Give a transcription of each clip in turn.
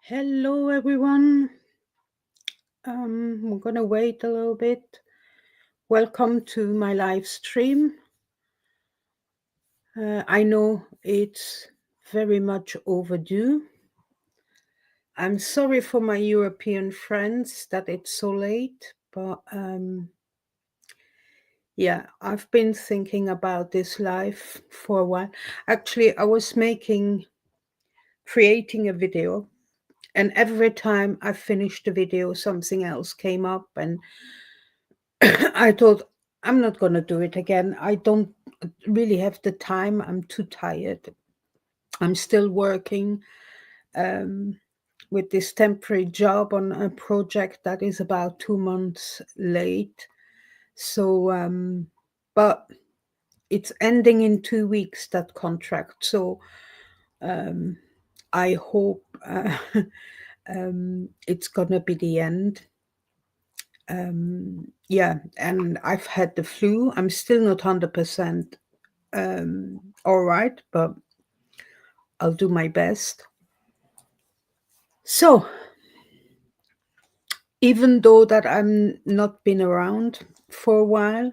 Hello, everyone. We're gonna wait a little bit. Welcome to my live stream. I know it's very much overdue. I'm sorry for my European friends that it's so late, but yeah, I've been thinking about this live for a while. Actually, I was creating a video, and every time I finished the video, something else came up, and I thought, I'm not going to do it again. I don't really have the time. I'm too tired. I'm still working um, with this temporary job on a project that is about 2 months late. So, but it's ending in 2 weeks, that contract. So um, I hope it's going to be the end. Yeah, and I've had the flu. I'm still not 100% all right, but I'll do my best. So, even though that I'm not been around for a while,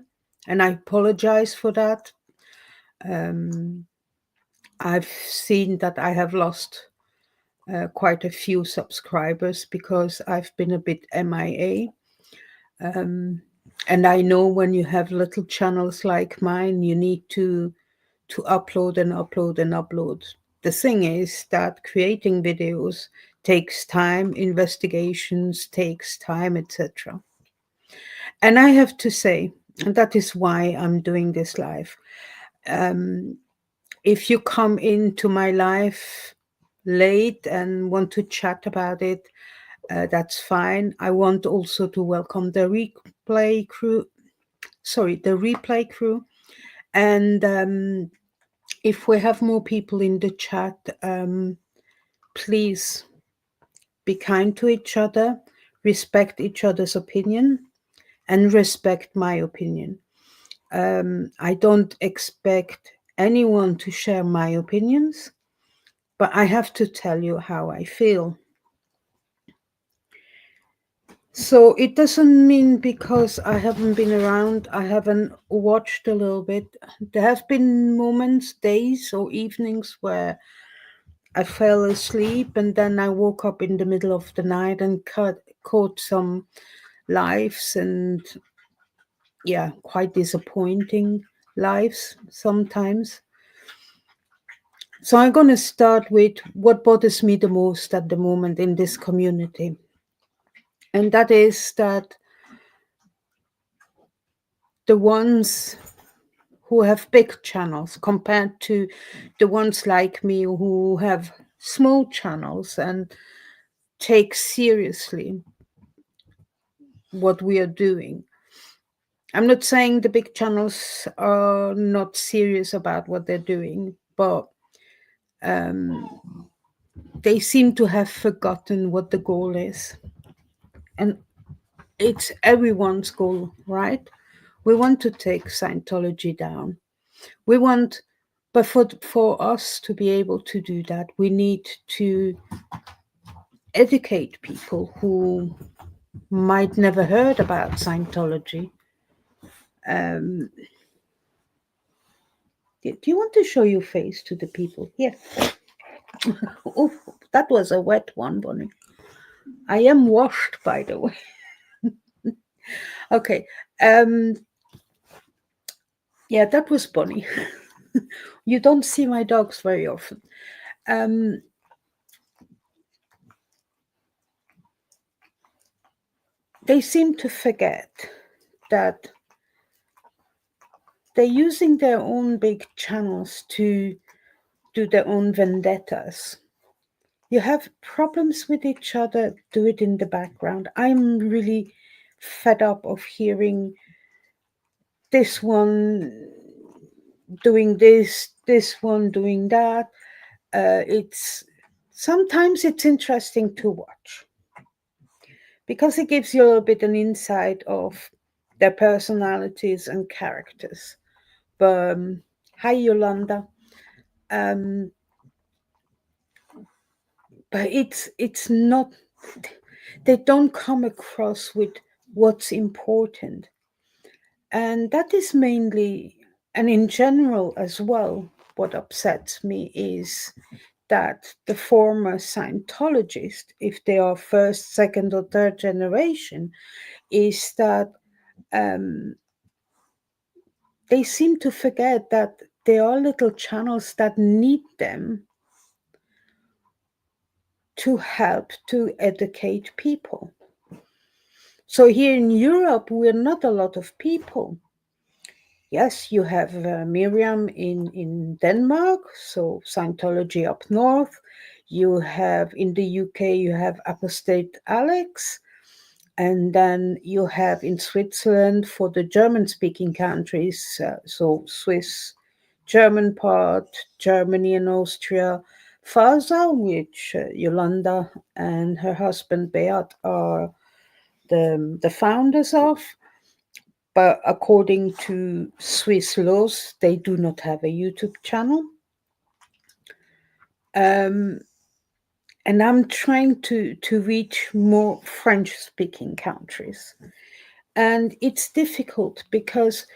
and I apologize for that, um, I've seen that I have lost quite a few subscribers because I've been a bit MIA. And I know when you have little channels like mine, you need to upload and upload and upload. The thing is that creating videos takes time, investigations takes time, etc. And I have to say, and that is why I'm doing this live. Um, if you come into my life late and want to chat about it, that's fine. I want also to welcome the replay crew. Sorry, the replay crew. And if we have more people in the chat, please be kind to each other, respect each other's opinion, and respect my opinion. I don't expect anyone to share my opinions, but I have to tell you how I feel. So it doesn't mean because I haven't been around, I haven't watched a little bit. There have been moments, days, or evenings where I fell asleep and then I woke up in the middle of the night and caught some lives, and yeah, quite disappointing lives sometimes. So I'm going to start with what bothers me the most at the moment in this community. And that is that the ones who have big channels compared to the ones like me who have small channels and take seriously what we are doing. I'm not saying the big channels are not serious about what they're doing, but they seem to have forgotten what the goal is. And it's everyone's goal, right? We want to take Scientology down. We want, but for us to be able to do that, we need to educate people who might never heard about Scientology. Um, do you want to show your face to the people? Yes. Oh, that was a wet one, Bonnie. I am washed, by the way. Okay. Yeah, that was Bonnie. You don't see my dogs very often. They seem to forget that they're using their own big channels to do their own vendettas. You have problems with each other, do it in the background. I'm really fed up of hearing this one doing this one doing that. It's sometimes it's interesting to watch because it gives you a little bit an insight of their personalities and characters. But hi, Yolanda. Um, but it's not, they don't come across with what's important. And that is mainly, and in general as well, what upsets me is that the former Scientologists, if they are first, second, or third generation, is that um, they seem to forget that there are little channels that need them to help to educate people. So here in Europe, we're not a lot of people. Yes, you have Miriam in Denmark, so Scientology up north. You have in the UK, you have Apostate Alex. And then you have in Switzerland for the German speaking countries, so Swiss, German part, Germany and Austria, FASA, which Yolanda and her husband Beat are the founders of. But according to Swiss laws, they do not have a YouTube channel. Um, and I'm trying to reach more French-speaking countries. And it's difficult because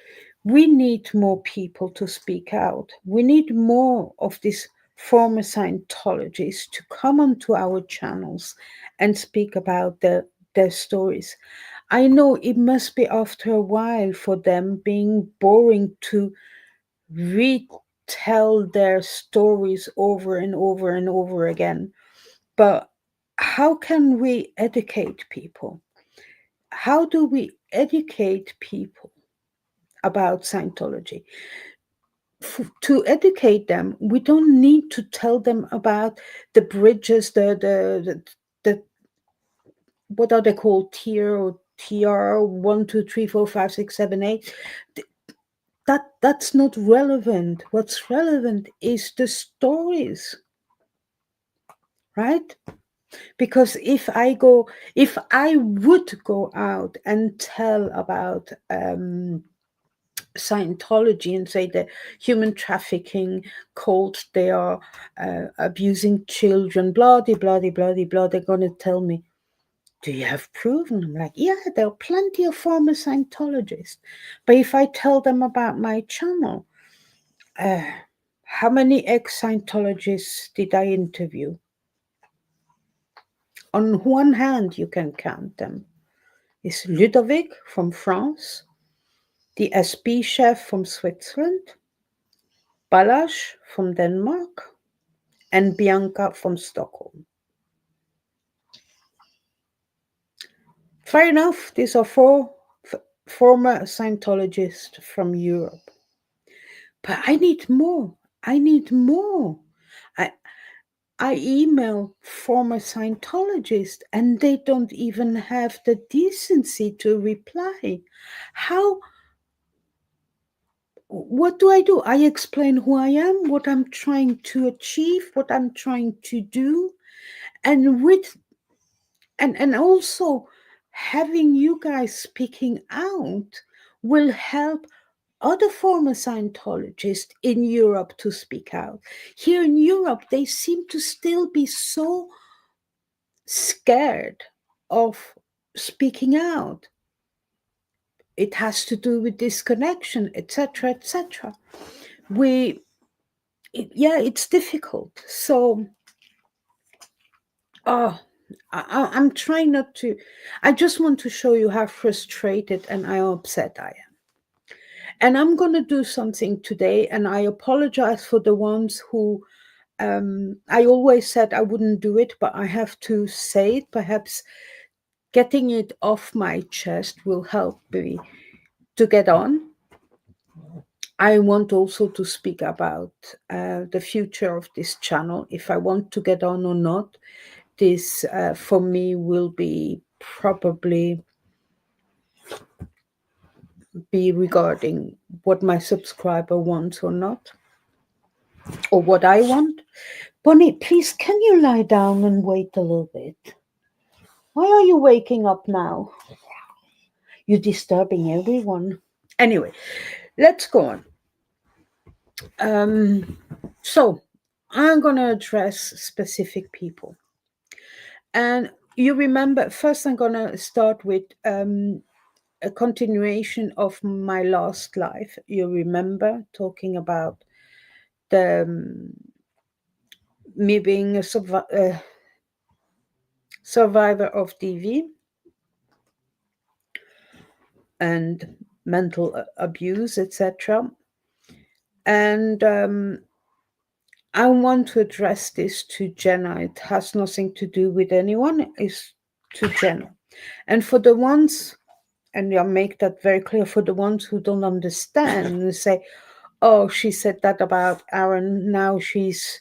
we need more people to speak out. We need more of these former Scientologists to come onto our channels and speak about their stories. I know it must be after a while for them being boring to retell their stories over and over and over again. But how can we educate people? How do we educate people about Scientology? To educate them, we don't need to tell them about the bridges, the what are they called, tier or TR 1, 2, 3, 4, 5, 6, 7, 8. That's not relevant. What's relevant is the stories, right? Because if I would go out and tell about Scientology and say the human trafficking cult, they are abusing children, blah, de, blah, de, blah, de, blah, they're going to tell me, do you have proof? And I'm like, yeah, there are plenty of former Scientologists. But if I tell them about my channel, how many ex-Scientologists did I interview? On one hand, you can count them. Is Ludovic from France, the SP chef from Switzerland, Balázs from Denmark, and Bianca from Stockholm. Fair enough, these are four former Scientologists from Europe. But I need more. I need more. I email former Scientologists and they don't even have the decency to reply. How? What do? I explain who I am, what I'm trying to achieve, what I'm trying to do, and and also having you guys speaking out will help other former Scientologists in Europe to speak out. Here in Europe, they seem to still be so scared of speaking out. It has to do with disconnection, etc., etc. It's difficult. So, I'm trying not to. I just want to show you how frustrated and how upset I am. And I'm going to do something today, and I apologize for the ones who I always said I wouldn't do it, but I have to say it. Perhaps getting it off my chest will help me to get on. I want also to speak about the future of this channel, if I want to get on or not. This, for me, will be probably be regarding what my subscriber wants or not, or what I want. Bonnie, please, can you lie down and wait a little bit? Why are you waking up now? You're disturbing everyone. Anyway, let's go on. So I'm going to address specific people. And you remember, first I'm gonna start with a continuation of my last life. You remember talking about the me being a survivor of DV and mental abuse, etc. And I want to address this to Jenna. It has nothing to do with anyone, it's to Jenna. And for the ones, and I'll make that very clear for the ones who don't understand and say, oh, she said that about Aaron, now she's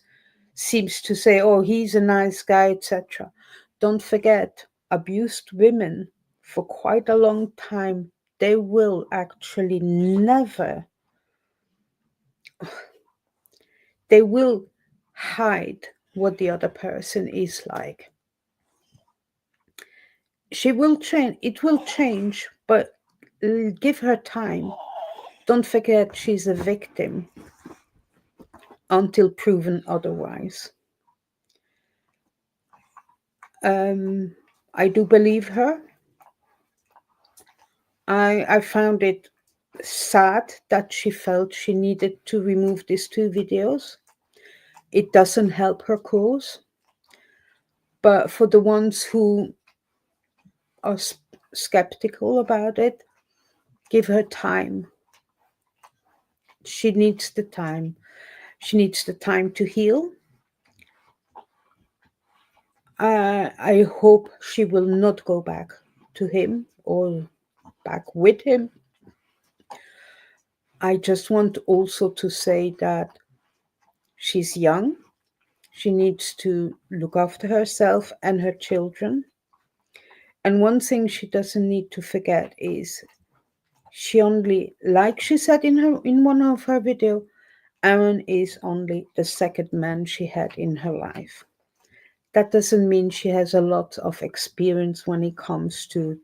seems to say, oh, he's a nice guy, etc. Don't forget, abused women for quite a long time, they will actually never, they will hide what the other person is like. She will change, it will change, but give her time. Don't forget, she's a victim until proven otherwise. I do believe her. I found it sad that she felt she needed to remove these two videos. It doesn't help her cause. But for the ones who are skeptical about it, give her time. She needs the time. She needs the time to heal. I hope she will not go back to him or back with him. I just want also to say that she's young. She needs to look after herself and her children. And one thing she doesn't need to forget is she only, like she said in one of her video, Aaron is only the second man she had in her life. That doesn't mean she has a lot of experience when it comes to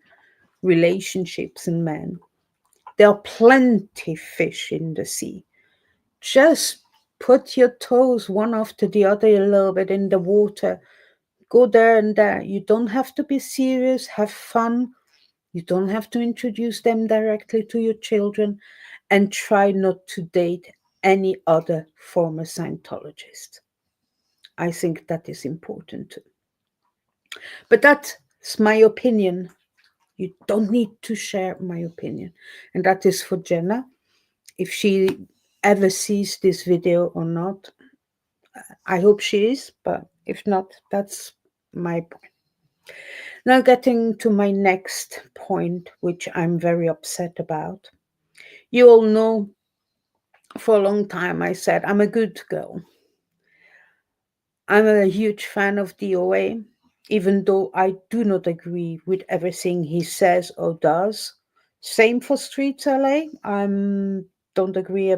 relationships and men. There are plenty fish in the sea. Just put your toes one after the other a little bit in the water. Go there and there. You don't have to be serious, have fun. You don't have to introduce them directly to your children, and try not to date any other former Scientologist. I think that is important too. But that's my opinion. You don't need to share my opinion. And that is for Jenna. If she ever sees this video or not, I hope she is, but if not, that's my point. Now, getting to my next point, which I'm very upset about. You all know for a long time I said I'm a good girl. I'm a huge fan of DOA, even though I do not agree with everything he says or does. Same for Streets LA. I don't agree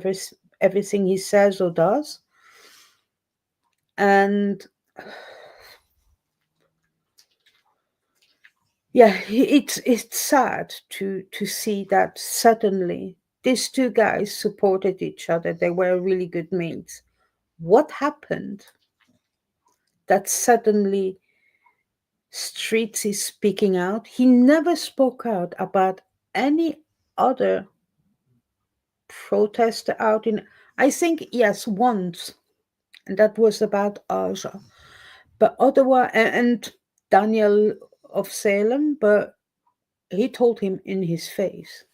everything he says or does. And yeah, it's sad to see that suddenly these two guys supported each other. They were really good mates. What happened that suddenly Streets is speaking out? He never spoke out about any other protester out in, I think, yes, once, and that was about Aja. But otherwise, and Daniel of Salem, but he told him in his face.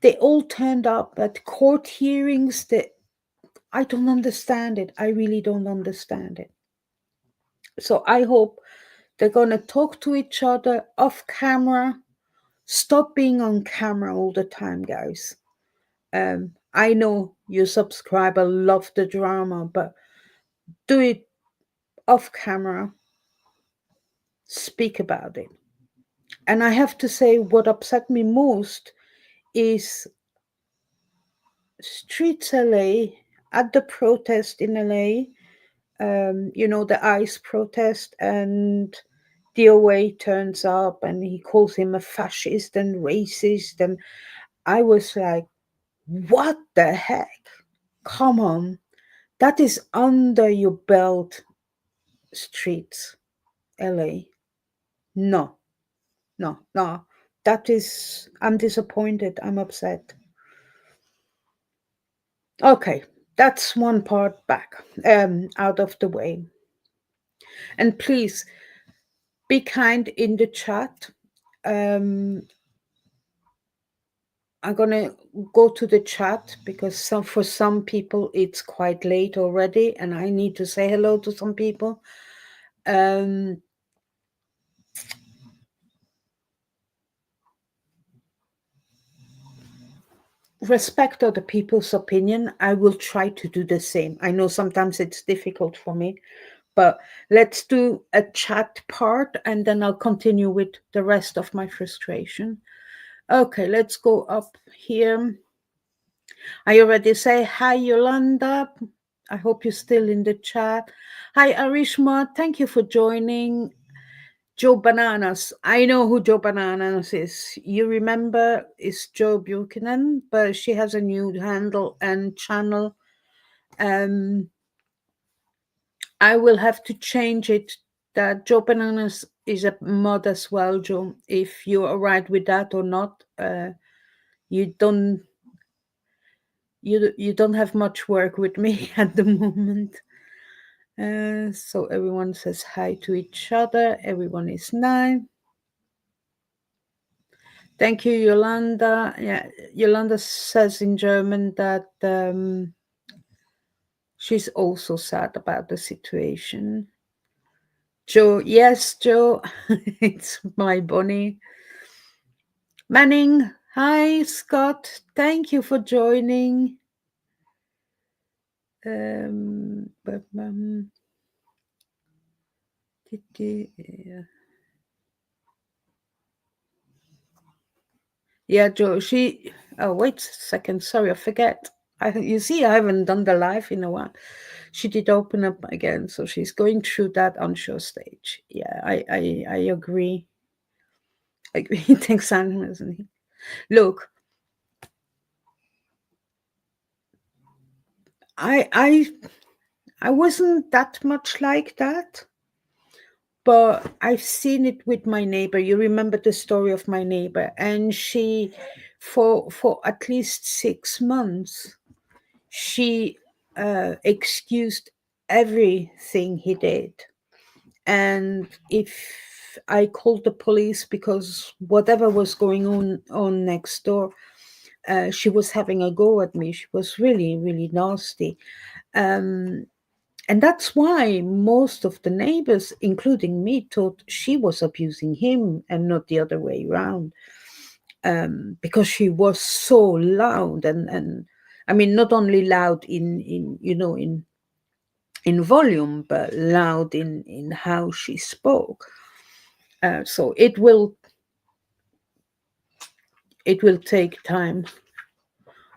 They all turned up at court hearings. I don't understand it. I really don't understand it. So I hope they're going to talk to each other off camera. Stop being on camera all the time, guys. I know your subscriber love the drama, but do it off camera. Speak about it. And I have to say, what upset me most is Streets LA at the protest in LA. The ICE protest, and DOA turns up and he calls him a fascist and racist. And I was like, what the heck? Come on. That is under your belt streets, LA. No, no, no. That is, I'm disappointed. I'm upset. Okay, that's one part back, out of the way. And please be kind in the chat. Um, I'm gonna go to the chat because for some people it's quite late already, and I need to say hello to some people. Um, Respect other people's opinion. I will try to do the same. I know sometimes it's difficult for me, but let's do a chat part and then I'll continue with the rest of my frustration. Okay, let's go up here. I already say hi, Yolanda. I hope you're still in the chat. Hi, Arishma. Thank you for joining. Joe Bananas. I know who Joe Bananas is. You remember it's Joe Buchanan, but she has a new handle and channel. Um, I will have to change it. That Joe Bananas is a mod as well, Joe. If you're alright with that or not, you don't you don't have much work with me at the moment. So everyone says hi to each other. Everyone is nice. Thank you, Yolanda. Yeah, Yolanda says in German that she's also sad about the situation. Joe, yes, Joe, it's my bunny. Manning, hi, Scott. Thank you for joining. But, yeah, Joe, she. Oh, wait a second. Sorry, I forget. You see, I haven't done the live in a while. She did open up again, so she's going through that on show stage. Yeah, I agree. I agree. Thanks, Simon, isn't he? Look, I wasn't that much like that, but I've seen it with my neighbor. You remember the story of my neighbor, and she, for at least 6 months, she excused everything he did. And if I called the police because whatever was going on next door, she was having a go at me. She was really, really nasty. Um, and that's why most of the neighbors, including me, thought she was abusing him and not the other way around. Because she was so loud and I mean, not only loud in in volume, but loud in how she spoke. So it will take time.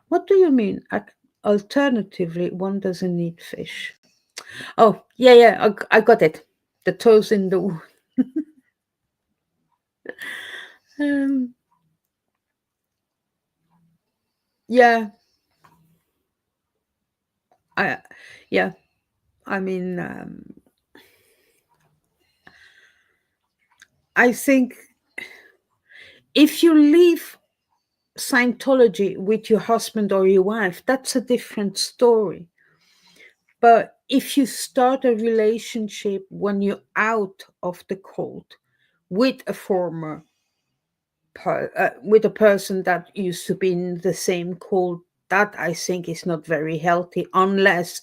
What do you mean? Alternatively, one doesn't need fish. Oh, yeah, yeah, I got it. The toes in the wood. um, yeah, I yeah. I mean, I think if you leave Scientology with your husband or your wife, that's a different story. But if you start a relationship when you're out of the cult with a former with a person that used to be in the same cult, that I think is not very healthy unless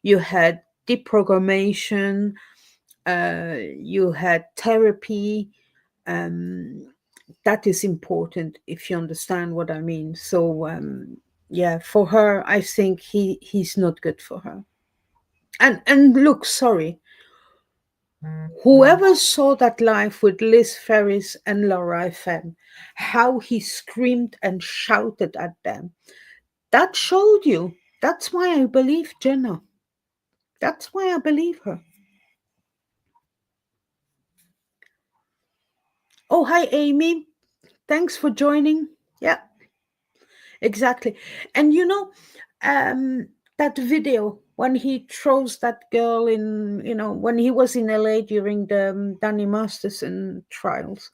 you had deprogrammation, you had therapy. That is important if you understand what I mean. So yeah, for her, I think he's not good for her. And look, sorry, whoever saw that live with Liz Ferris and Laura FM, how he screamed and shouted at them, that showed you. That's why I believe Jenna. That's why I believe her. Oh, hi, Amy. Thanks for joining. Yeah, exactly. And that video, when he throws that girl in, when he was in LA during the Danny Masterson trials,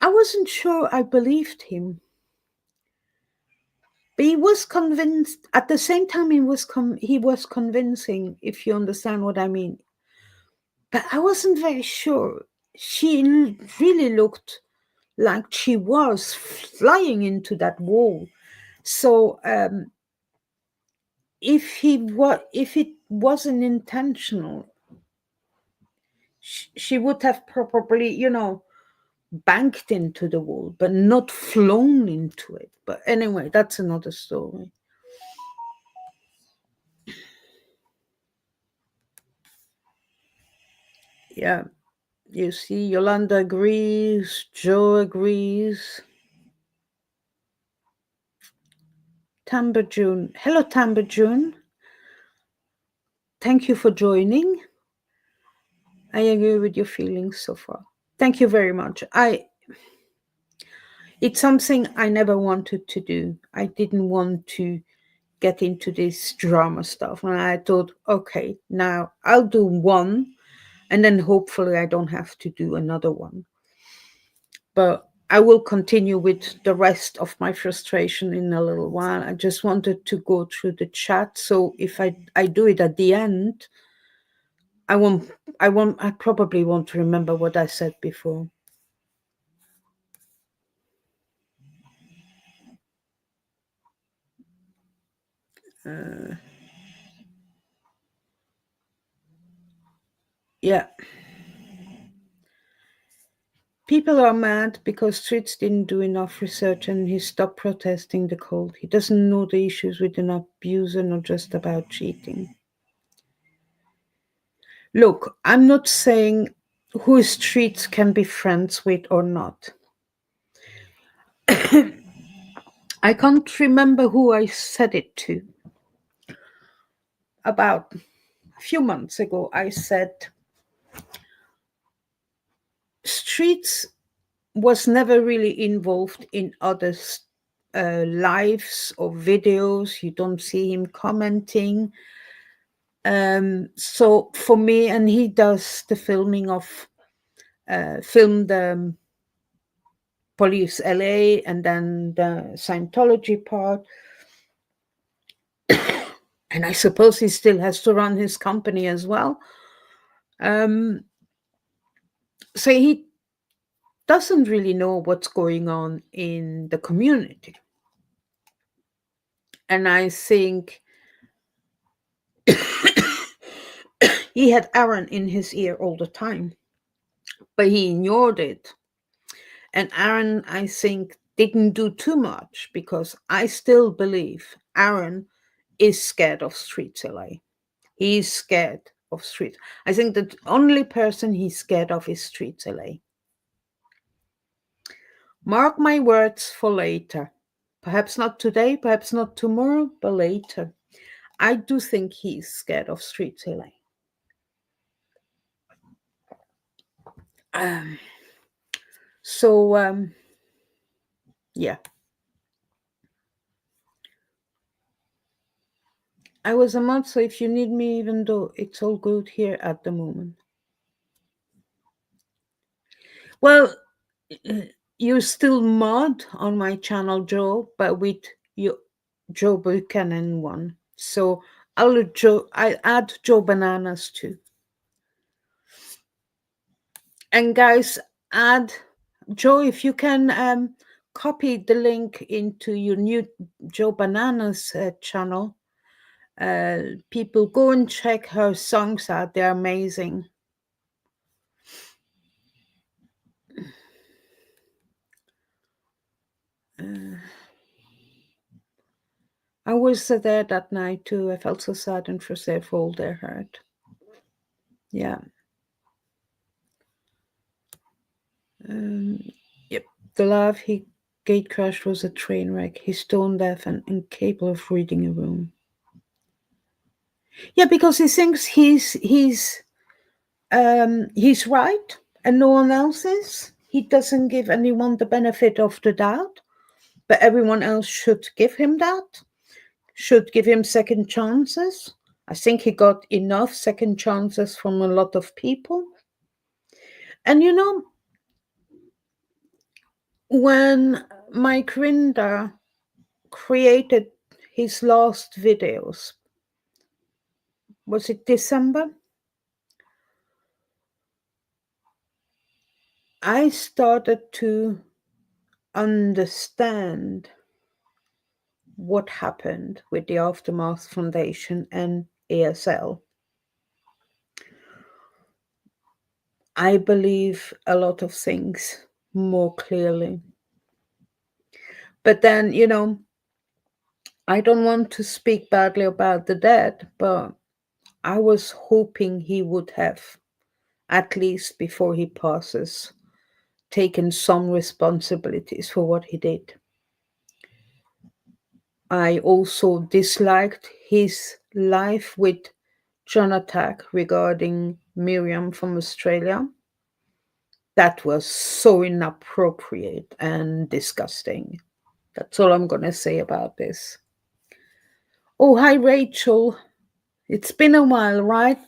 I wasn't sure I believed him. But he was convinced at the same time. He was convincing, if you understand what I mean. But I wasn't very sure. She really looked like she was flying into that wall. So if it wasn't intentional, she would have probably, banked into the wall, but not flown into it. But anyway, that's another story. Yeah, you see, Yolanda agrees, Joe agrees. Tamba June. Hello, Tamba June. Thank you for joining. I agree with your feelings so far. Thank you very much. It's something I never wanted to do. I didn't want to get into this drama stuff. And I thought, okay, now I'll do one, and then hopefully I don't have to do another one. But I will continue with the rest of my frustration in a little while. I just wanted to go through the chat. So if I do it at the end, I probably won't remember what I said before. Yeah. People are mad because Streets didn't do enough research and he stopped protesting the cult. He doesn't know the issues with an abuser, not just about cheating. Look, I'm not saying who Streets can be friends with or not. I can't remember who I said it to. About a few months ago, I said, Streets was never really involved in others' lives or videos. You don't see him commenting. So for me, and he does the filming of film the Police LA and then the Scientology part. And I suppose he still has to run his company as well. So he doesn't really know what's going on in the community. And I think he had Aaron in his ear all the time, but he ignored it. And Aaron, I think, didn't do too much because I still believe Aaron is scared of Streets LA. He's scared of Streets. I think the only person he's scared of is Streets LA. Mark my words for later. Perhaps not today, perhaps not tomorrow, but later. I do think he's scared of Streets LA. Yeah. I was a mod, so if you need me, even though it's all good here at the moment. Well, you still mod on my channel, Joe, but with your Joe Buchanan one. So I'll add Joe Bananas too. And guys, add Joe, if you can copy the link into your new Joe Bananas channel. People go and check her songs out. They're amazing. I was there that night too. I felt so sad and frustrated for all their hurt. Yeah. Yep. The love he gate crashed was a train wreck. He's stone deaf and incapable of reading a room. Yeah, because he thinks he's right and no one else is. He doesn't give anyone the benefit of the doubt, but everyone else should give him that. should give him second chances. I think he got enough second chances from a lot of people. And when Mike Rinder created his last videos, was it December? I started to understand what happened with the Aftermath Foundation and ASL. I believe a lot of things more clearly. But then, I don't want to speak badly about the dead, but I was hoping he would have, at least before he passes, taken some responsibilities for what he did. I also disliked his life with John Attack regarding Miriam from Australia. That was so inappropriate and disgusting. That's all I'm going to say about this. Oh, hi, Rachel. It's been a while, right?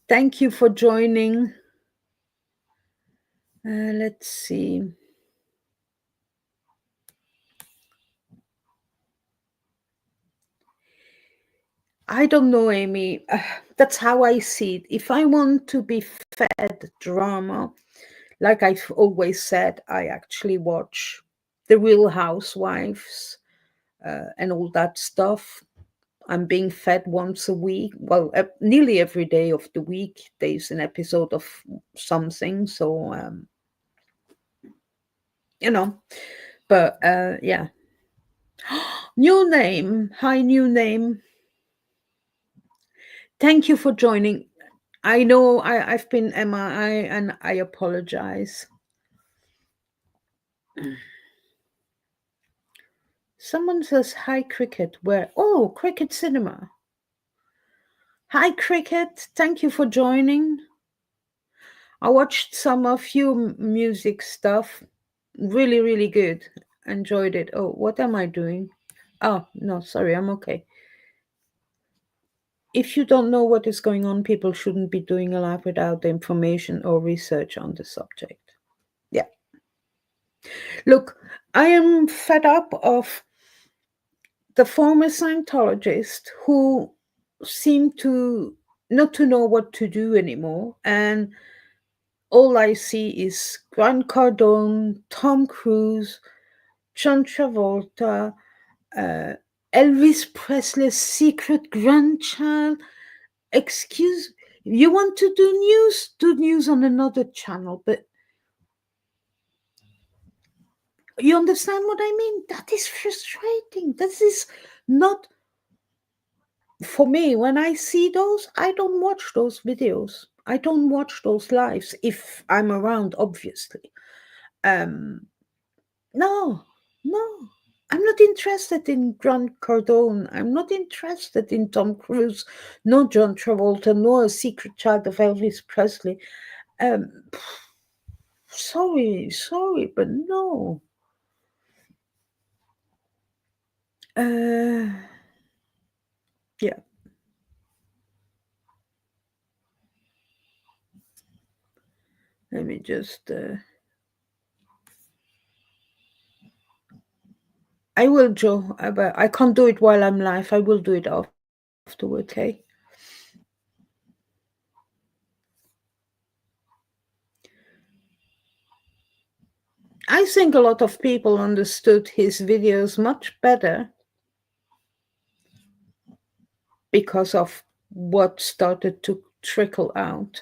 Thank you for joining. Let's see. I don't know, Amy. That's how I see it. If I want to be fed drama, like I've always said, I actually watch The Real Housewives and all that stuff. I'm being fed once a week. Well, nearly every day of the week, there's an episode of something. So, but yeah. New name. Hi, new name. Thank you for joining. I know I've been MIA and I apologize. Someone says, hi, Cricket. Where? Oh, Cricket Cinema. Hi, Cricket. Thank you for joining. I watched some of your music stuff. Really, really good. Enjoyed it. Oh, what am I doing? Oh, no, sorry, I'm okay. If you don't know what is going on, people shouldn't be doing a live without the information or research on the subject. Yeah. Look, I am fed up of the former Scientologists who seem to not to know what to do anymore, and all I see is Grant Cardone, Tom Cruise, John Travolta, uh, Elvis Presley's secret grandchild. Excuse, you want to do news? Do news on another channel, but you understand what I mean? That is frustrating. This is not for me. When I see those, I don't watch those videos. I don't watch those lives if I'm around, obviously. Um, no, no. I'm not interested in Grant Cardone. I'm not interested in Tom Cruise, no John Travolta, no a secret child of Elvis Presley. Um, sorry, but no. Uh, yeah. Let me just. I will, Joe. But I can't do it while I'm live. I will do it afterward. Okay. I think a lot of people understood his videos much better because of what started to trickle out.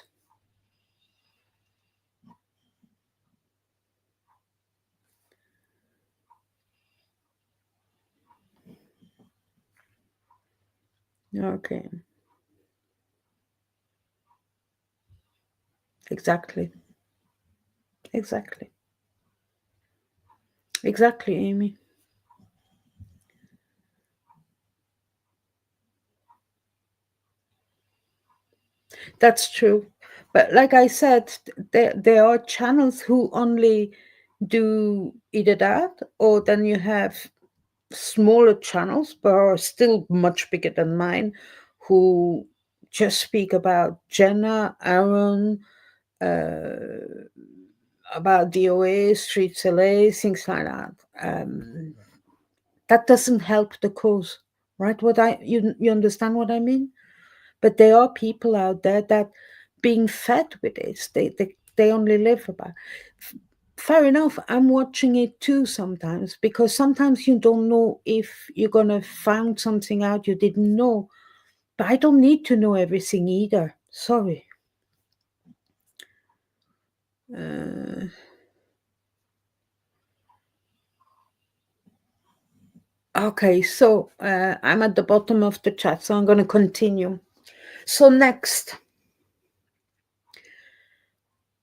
Okay. Exactly. Exactly. Exactly, Amy. That's true. But like I said, there are channels who only do either that, or then you have smaller channels, but are still much bigger than mine, who just speak about Jenna, Aaron, about DOA, Streets LA, things like that. That doesn't help the cause, right? You understand what I mean? But there are people out there that being fed with this, they only live about. Fair enough. I'm watching it too sometimes, because sometimes you don't know if you're gonna find something out you didn't know. But I don't need to know everything either. Sorry. Uh, okay, so I'm at the bottom of the chat, so I'm gonna continue. So next,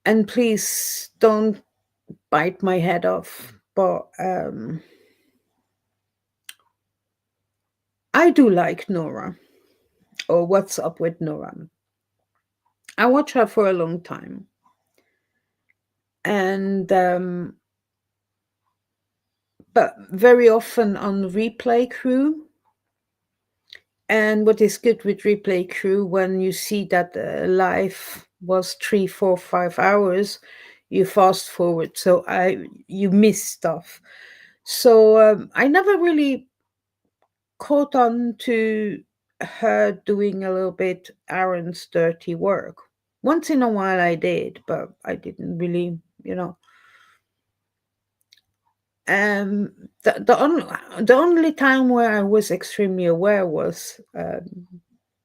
and please don't bite my head off, but I do like Nora, or What's Up with Nora. I watch her for a long time, and but very often on Replay Crew. And what is good with Replay Crew, when you see that live was 3, 4, 5 hours, you fast forward, so you miss stuff. So I never really caught on to her doing a little bit Aaron's dirty work. Once in a while I did, but I didn't really, you know. Um, the only time where I was extremely aware was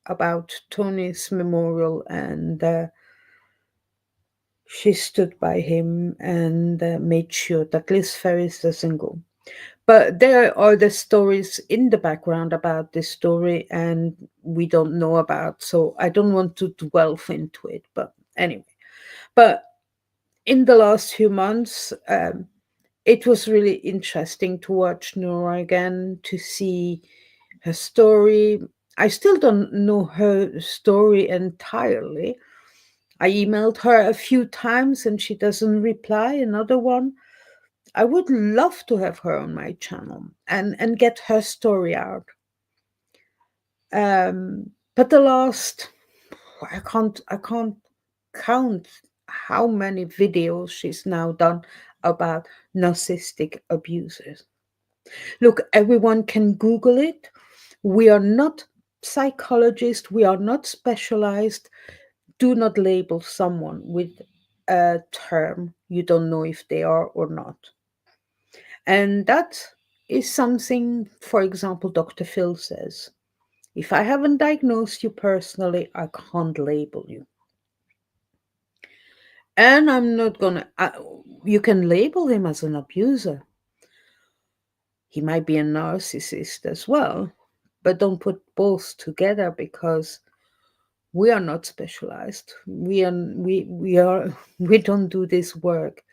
about Tony's memorial, and she stood by him and made sure that Liz Ferris doesn't go. But there are the stories in the background about this story, and we don't know about, so I don't want to delve into it. But anyway, but in the last few months, it was really interesting to watch Nora again, to see her story. I still don't know her story entirely. I emailed her a few times and she doesn't reply. Another one. I would love to have her on my channel and get her story out. But the last, I can't count how many videos she's now done about narcissistic abusers. Look, everyone can Google it. We are not psychologists. We are not specialized. Do not label someone with a term you don't know if they are or not. And that is something, for example, Dr. Phil says. If I haven't diagnosed you personally, I can't label you. And I'm not gonna, you can label him as an abuser. He might be a narcissist as well, but don't put both together, because we are not specialized. We are we don't do this work.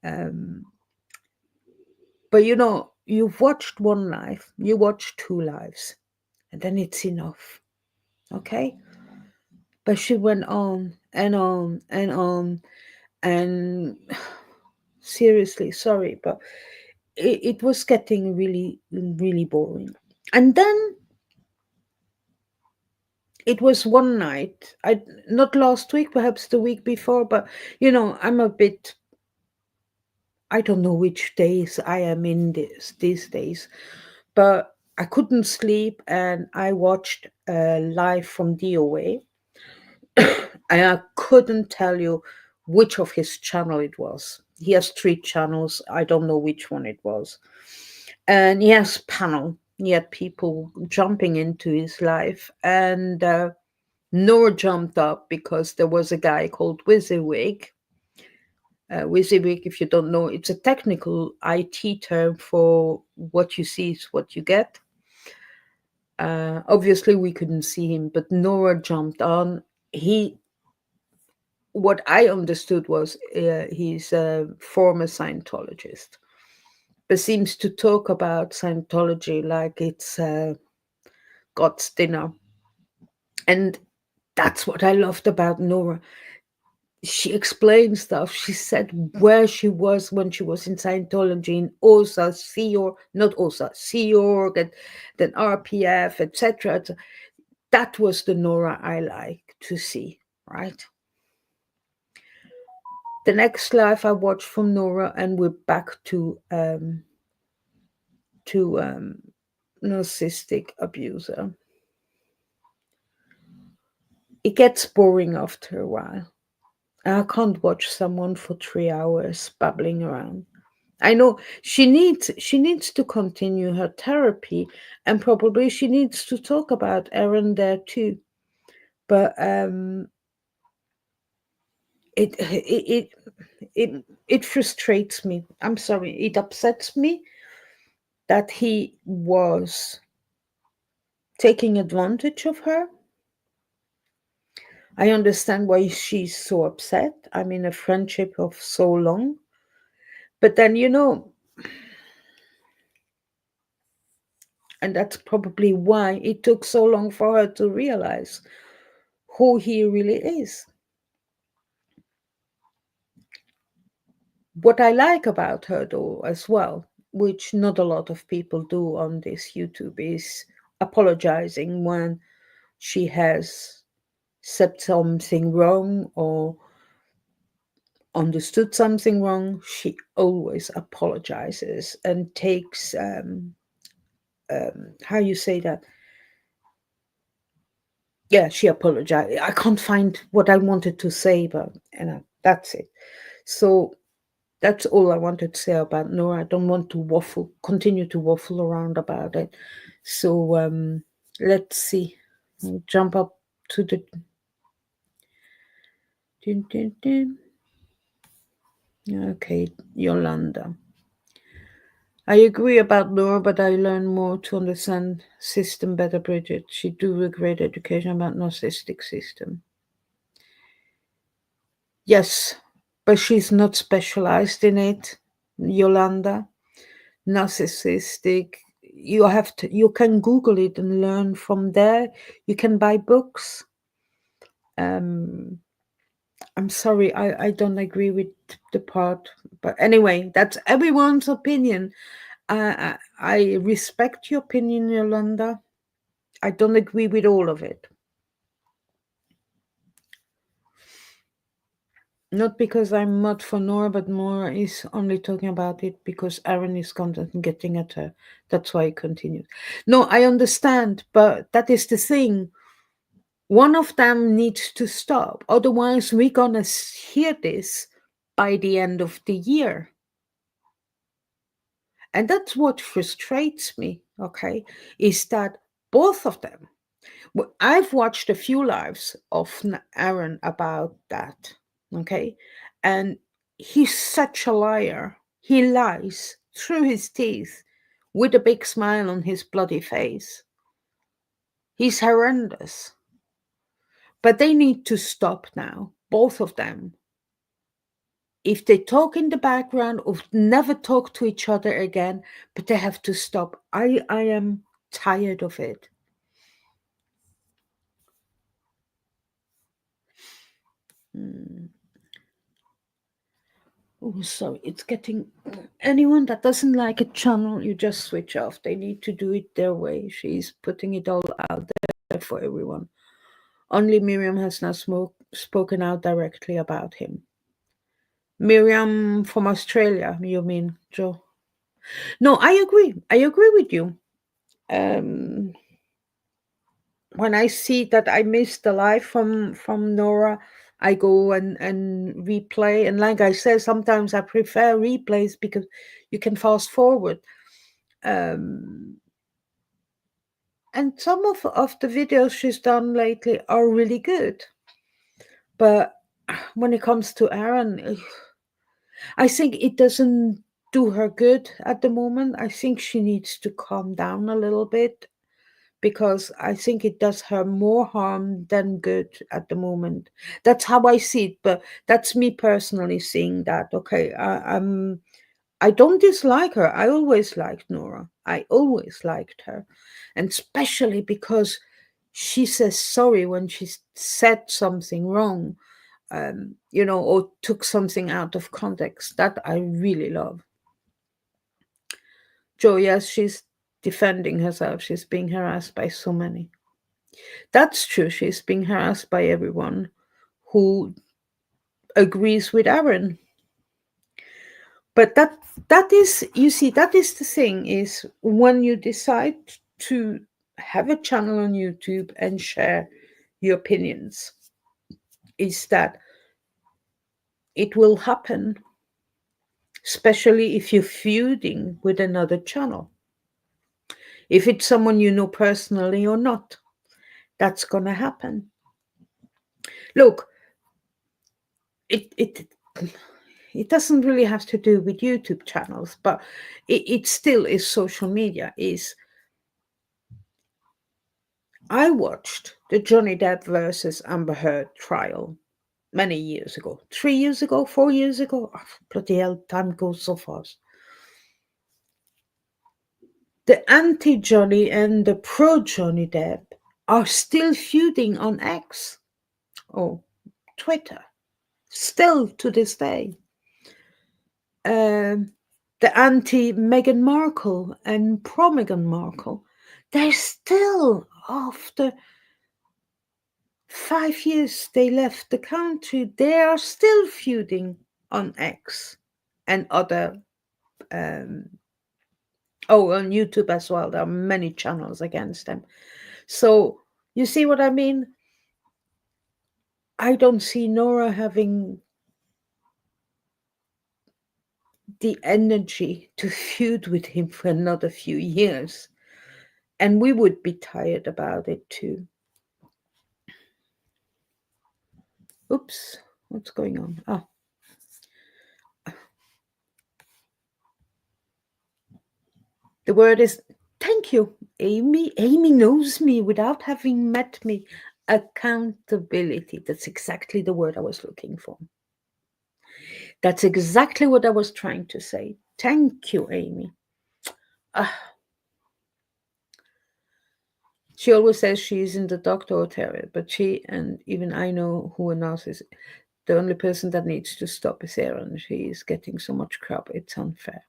Um, but you've watched one life, you watch two lives, and then it's enough. Okay? But she went on and on and on, and seriously, sorry, but it was getting really, really boring. And then it was one night, I not last week, perhaps the week before, but I'm a bit, I don't know which days I am in these days, but I couldn't sleep and I watched live from DOA. And I couldn't tell you which of his channel it was. He has 3 channels. I don't know which one it was. And he has panel. He had people jumping into his life. And Noor jumped up because there was a guy called WYSIWYG. WYSIWYG, if you don't know, it's a technical IT term for what you see is what you get. Obviously, we couldn't see him, but Nora jumped on. What I understood was he's a former Scientologist, but seems to talk about Scientology like it's God's dinner. And that's what I loved about Nora. she explained stuff. She said where she was when she was in Scientology, in OSA, Sea Org, not OSA, Sea Org, and then RPF, etc. That was the Nora I like to see, right? The next live I watched from Nora, and we're back to narcissistic abuser. It gets boring after a while. I can't watch someone for 3 hours babbling around. I know she needs to continue her therapy, and probably she needs to talk about Aaron there too. But it frustrates me. I'm sorry, it upsets me that he was taking advantage of her. I understand why she's so upset. I'm in a friendship of so long. But then, and that's probably why it took so long for her to realize who he really is. What I like about her, though, as well, which not a lot of people do on this YouTube, is apologizing when she has said something wrong or understood something wrong. She always apologizes and takes how you say that. Yeah, she apologized. I can't find what I wanted to say, but that's it. So that's all I wanted to say about Nora. I don't want to continue to waffle around about it. So let's see. We'll jump up to the. Dun, dun, dun. Okay, Yolanda. I agree about Nora, but I learned more to understand system better, Bridget. She do a great education about narcissistic system. Yes, but she's not specialized in it, Yolanda. Narcissistic. You can Google it and learn from there. You can buy books. Um, I'm sorry, I don't agree with the part, but anyway, that's everyone's opinion. I respect your opinion, Yolanda. I don't agree with all of it. Not because I'm not for Nora, but Nora is only talking about it because Aaron is constantly getting at her. That's why he continues. No, I understand, but that is the thing. One of them needs to stop. Otherwise, we're going to hear this by the end of the year. And that's what frustrates me, okay, is that both of them. I've watched a few lives of Aaron about that, okay, and he's such a liar. He lies through his teeth with a big smile on his bloody face. He's horrendous. But they need to stop now, both of them. If they talk in the background or never talk to each other again, but they have to stop. I am tired of it. Oh, sorry, it's getting. Anyone that doesn't like a channel, you just switch off. They need to do it their way. She's putting it all out there for everyone. Only Miriam has now spoken out directly about him. Miriam from Australia, you mean, Joe? No, I agree. I agree with you. Um, when I see that I missed the live from Nora, I go and replay. And like I said, sometimes I prefer replays because you can fast forward. And some of the videos she's done lately are really good. But when it comes to Aaron, I think it doesn't do her good at the moment. I think she needs to calm down a little bit because I think it does her more harm than good at the moment. That's how I see it, but that's me personally seeing that. Okay, I don't dislike her. I always liked Nora. I always liked her, and especially because she says sorry when she said something wrong. or took something out of context. That I really love. Jo, yes, she's defending herself. She's being harassed by so many. That's true. She's being harassed by everyone who agrees with Aaron. But that is, you see, that is the thing, is when you decide to have a channel on YouTube and share your opinions, is that it will happen, especially if you're feuding with another channel. If it's someone you know personally or not, that's gonna happen. Look, it doesn't really have to do with YouTube channels, but it still is social media. Is I watched the Johnny Depp versus Amber Heard trial many years ago, 3 years ago, 4 years ago. Oh, bloody hell, time goes so fast. The anti-Johnny and the pro-Johnny Depp are still feuding on X or Twitter, still to this day. The anti-Meghan Markle and pro-Meghan Markle, they're still, after 5 years they left the country, they are still feuding on X and other, on YouTube as well. There are many channels against them. So you see what I mean? I don't see Nora having the energy to feud with him for another few years. And we would be tired about it too. Oops, what's going on? Ah. The word is, thank you, Amy. Amy knows me without having met me. Accountability. That's exactly the word I was looking for. That's exactly what I was trying to say. Thank you, Amy. She always says she isn't a doctor or terrier, but she, and even I know who announces, the only person that needs to stop is Erin. She is getting so much crap. It's unfair.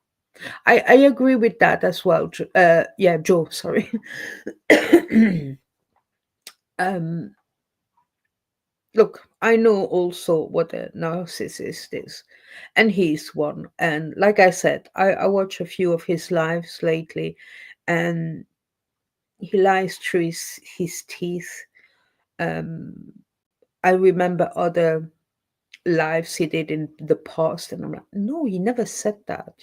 I agree with that as well. Yeah, Joe, sorry. Look, I know also what a narcissist is, and he's one. And like I said, I watch a few of his lives lately, and he lies through his teeth. I remember other lives he did in the past, and I'm like, no, he never said that,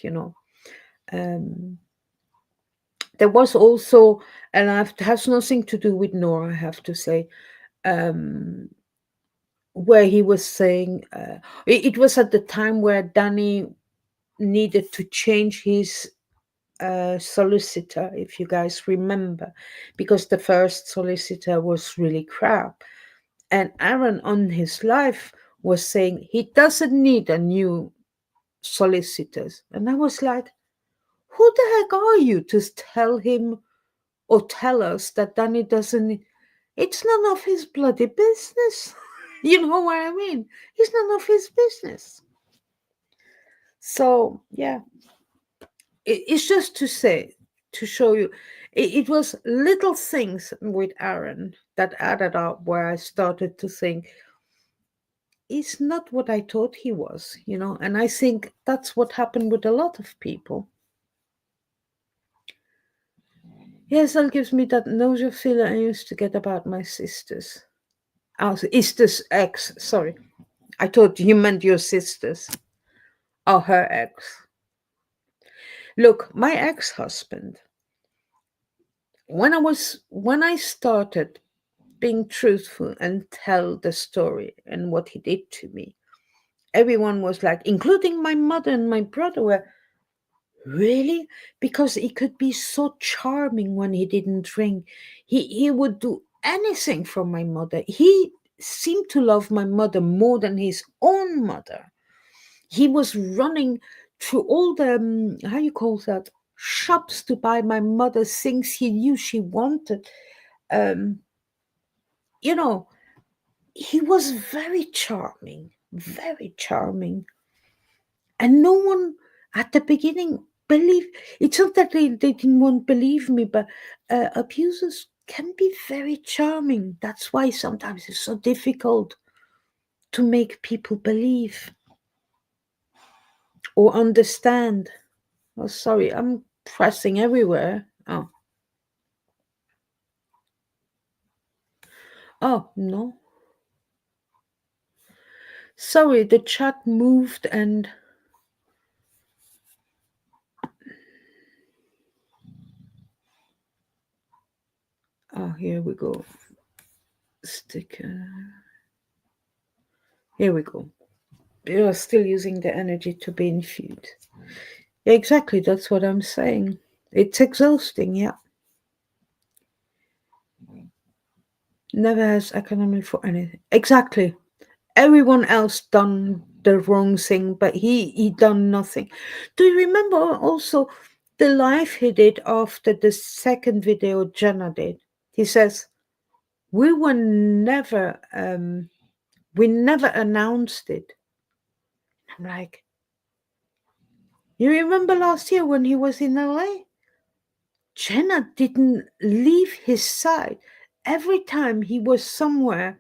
There was also, and it has nothing to do with Nora, I have to say, where he was saying, it was at the time where Danny needed to change his solicitor, if you guys remember, because the first solicitor was really crap. And Aaron on his live was saying he doesn't need a new solicitors. And I was like, who the heck are you to tell him or tell us that Danny doesn't? It's none of his bloody business. You know what I mean? It's none of his business. So, yeah. It's just to say, to show you, it was little things with Aaron that added up where I started to think, he's not what I thought he was, and I think that's what happened with a lot of people. Yes, that gives me that nausea feeling I used to get about my sisters. Oh, sisters' ex, sorry. I thought you meant your sisters. Oh, her ex. Look, my ex-husband, when I started being truthful and tell the story and what he did to me, everyone was like, including my mother and my brother, were, really? Because he could be so charming when he didn't drink. He would do anything for my mother. He seemed to love my mother more than his own mother. He was running through all the, how you call that, shops to buy my mother things he knew she wanted. You know, he was very charming, very charming. And no one at the beginning believed. It's not that they didn't want to believe me, but abusers can be very charming. That's why sometimes it's so difficult to make people believe or understand. Oh, sorry, I'm pressing everywhere. Oh, no. Sorry, the chat moved and. Oh, here we go. Sticker. Here we go. You are still using the energy to be infused. Yeah, exactly. That's what I'm saying. It's exhausting, yeah. Never has economy for anything. Exactly. Everyone else done the wrong thing, but he done nothing. Do you remember also the live he did after the second video Jenna did? He says, we were never we never announced it. I'm like, you remember last year when he was in LA? Jenna didn't leave his side. Every time he was somewhere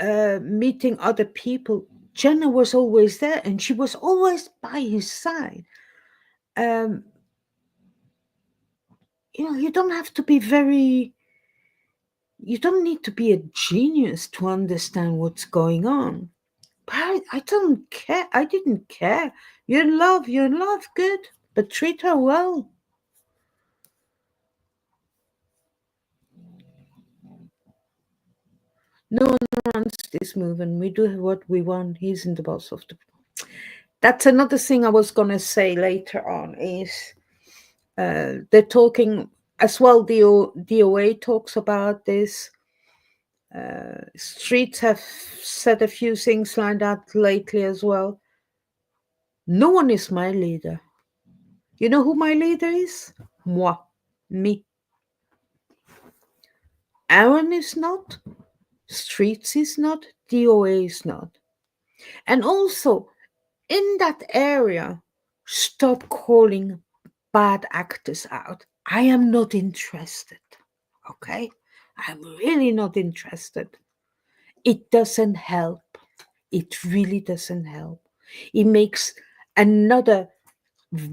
meeting other people, Jenna was always there and she was always by his side. Um, you don't have to be you don't need to be a genius to understand what's going on. But I don't care. I didn't care. You're in love, good. But treat her well. No one runs this movement. We do what we want. He's in the boss of the. That's another thing I was gonna say later on. Is they're talking as well. DOA talks about this. Streets have said a few things like that lately as well. No one is my leader. You know who my leader is? Moi, me. Aaron is not. Streets is not. DOA is not. And also, in that area, stop calling bad actors out. I am not interested. Okay? I'm really not interested. It doesn't help. It really doesn't help. It makes another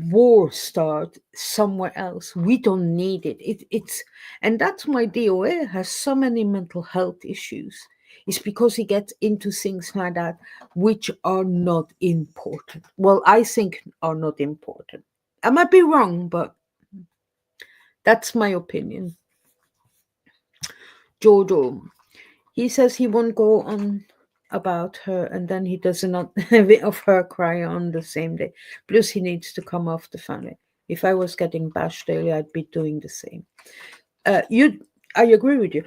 war start somewhere else. We don't need it. It's and that's why DOA has so many mental health issues. It's because he gets into things like that which are not important. Well, I think are not important. I might be wrong, but that's my opinion. Jojo, he says he won't go on about her, and then he does not have it of her cry on the same day. Plus, he needs to come off the family. If I was getting bashed daily, I'd be doing the same. I agree with you.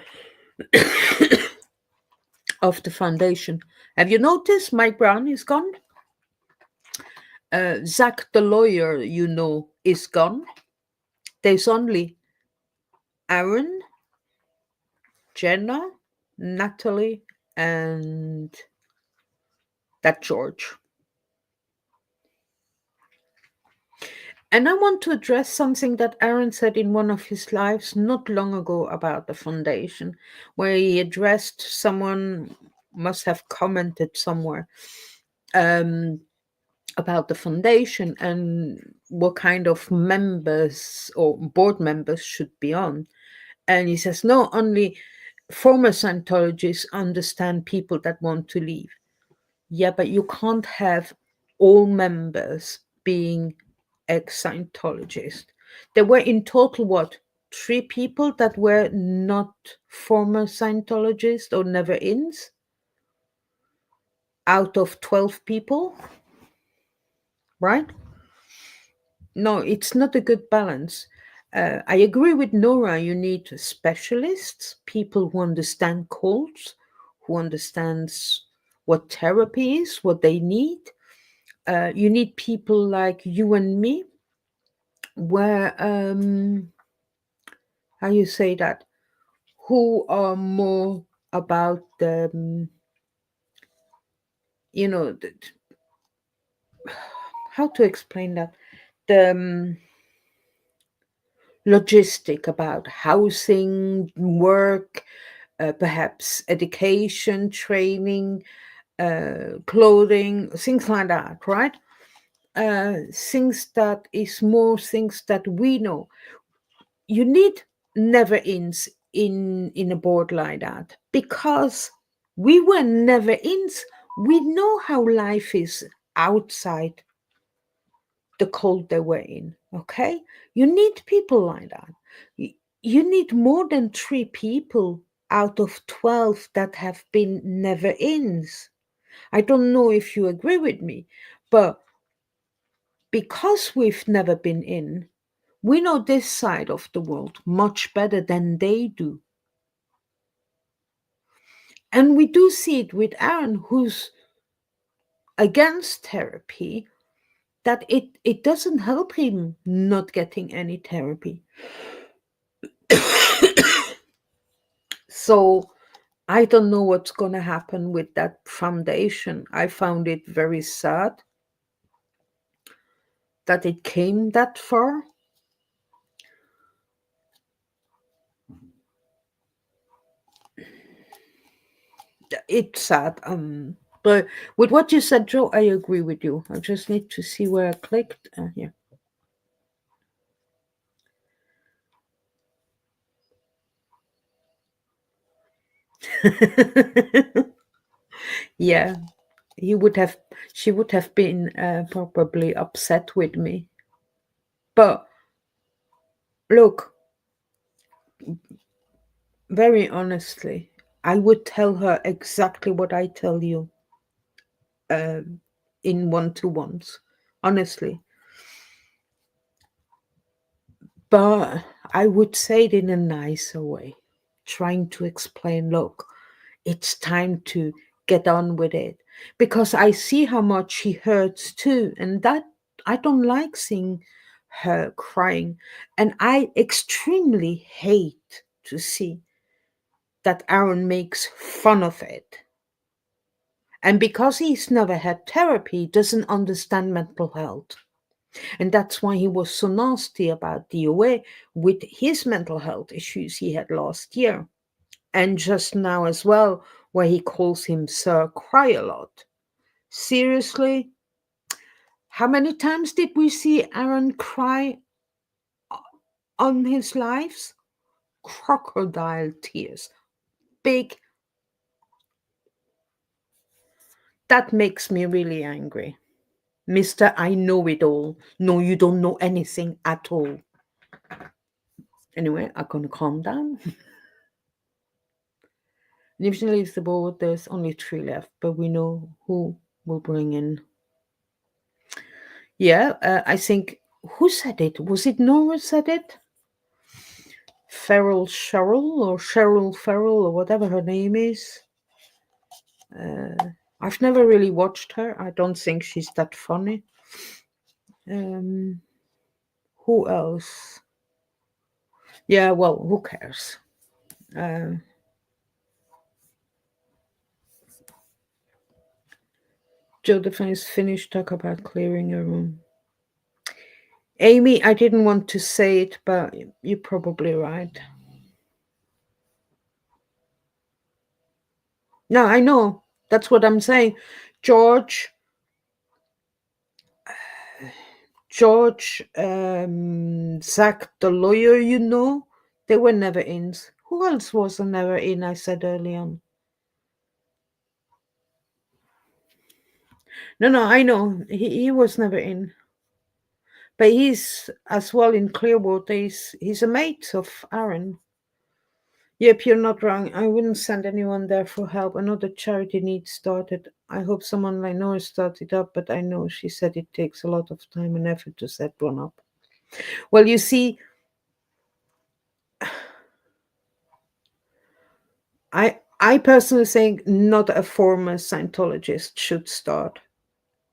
Of the foundation, have you noticed Mike Brown is gone? Zach the lawyer, is gone. There's only Aaron, Jenna, Natalie, and that George. And I want to address something that Aaron said in one of his lives not long ago about the foundation, where he addressed someone, must have commented somewhere, about the foundation and what kind of members or board members should be on. And he says, no, only former Scientologists understand people that want to leave. Yeah, but you can't have all members being ex-Scientologists. There were in total, what, 3 people that were not former Scientologists or never-ins out of 12 people, right? No, it's not a good balance. I agree with Nora. You need specialists, people who understand cults, who understands what therapy is, what they need. You need people like you and me, where how you say that, who are more about the, you know, how to explain that? The logistic about housing, work, perhaps education, training, clothing, things like that, right? Things that is more things that we know. You need never ins in a board like that because we were never ins. We know how life is outside the cold they were in. Okay, you need people like that. You need more than 3 people out of 12 that have been never ins. I don't know if you agree with me, but because we've never been in, we know this side of the world much better than they do. And we do see it with Aaron, who's against therapy, that it doesn't help him not getting any therapy. So I don't know what's going to happen with that foundation. I found it very sad that it came that far. It's sad. But with what you said, Joe, I agree with you. I just need to see where I clicked. Yeah. Yeah, he would have. She would have been probably upset with me. But look, very honestly, I would tell her exactly what I tell you in one-to-ones. Honestly, but I would say it in a nicer way, trying to explain, look, it's time to get on with it. Because I see how much she hurts too. And that I don't like seeing her crying. And I extremely hate to see that Aaron makes fun of it. And because he's never had therapy, he doesn't understand mental health. And that's why he was so nasty about DOA with his mental health issues he had last year. And just now as well, where he calls him Sir Cry a lot. Seriously? How many times did we see Aaron cry on his lives? Crocodile tears. Big. That makes me really angry. Mister, I know it all. No, you don't know anything at all. Anyway, I'm gonna calm down. Division leaves the board. There's only 3 left, but we know who will bring in. Yeah, I think, who said it? Was it Nora said it? Feral Cheryl or Cheryl Feral or whatever her name is. I've never really watched her. I don't think she's that funny. Um, who else? Yeah, well, who cares? Joe Defines finished talk about clearing a room. Amy, I didn't want to say it, but you're probably right. No, I know. That's what I'm saying. George, Zach, the lawyer, they were never ins. Who else was a never in? I said early on. No, I know. He was never in. But he's as well in Clearwater. He's a mate of Aaron. Yep, you're not wrong. I wouldn't send anyone there for help. Another charity needs started. I hope someone like Nora started up, but I know she said it takes a lot of time and effort to set one up. Well, you see, I personally think not a former Scientologist should start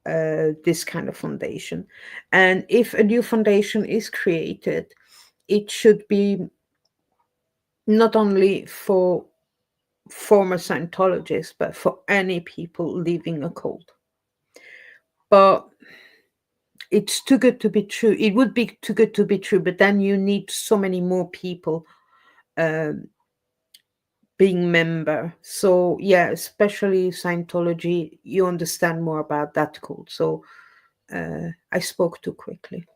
this kind of foundation. And if a new foundation is created, it should be not only for former Scientologists, but for any people leaving a cult. But it's too good to be true. It would be too good to be true, but then you need so many more people um, being member. So yeah, especially Scientology, you understand more about that cult. So I spoke too quickly.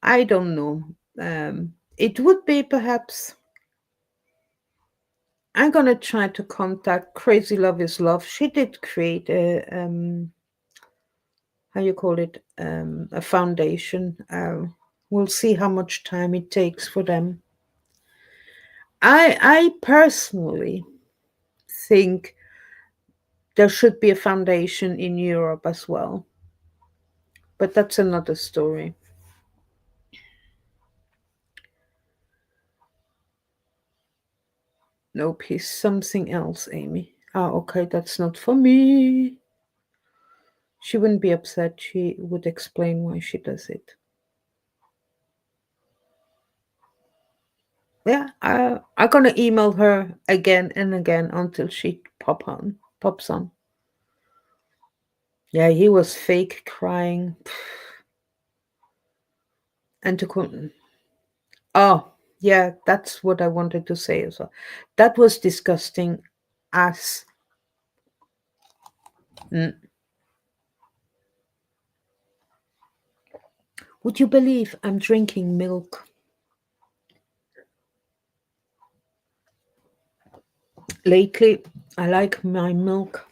I don't know. It would be perhaps. I'm gonna try to contact Crazy Love is Love. She did create a how you call it, a foundation. We'll see how much time it takes for them. I personally think there should be a foundation in Europe as well, but that's another story. Nope, he's something else, Amy. Ah, okay, that's not for me. She wouldn't be upset. She would explain why she does it. Yeah, I'm gonna email her again and again until she pops on. Yeah, he was fake crying. And to oh, yeah, that's what I wanted to say as well. That was disgusting as mm. Would you believe I'm drinking milk? Lately, I like my milk.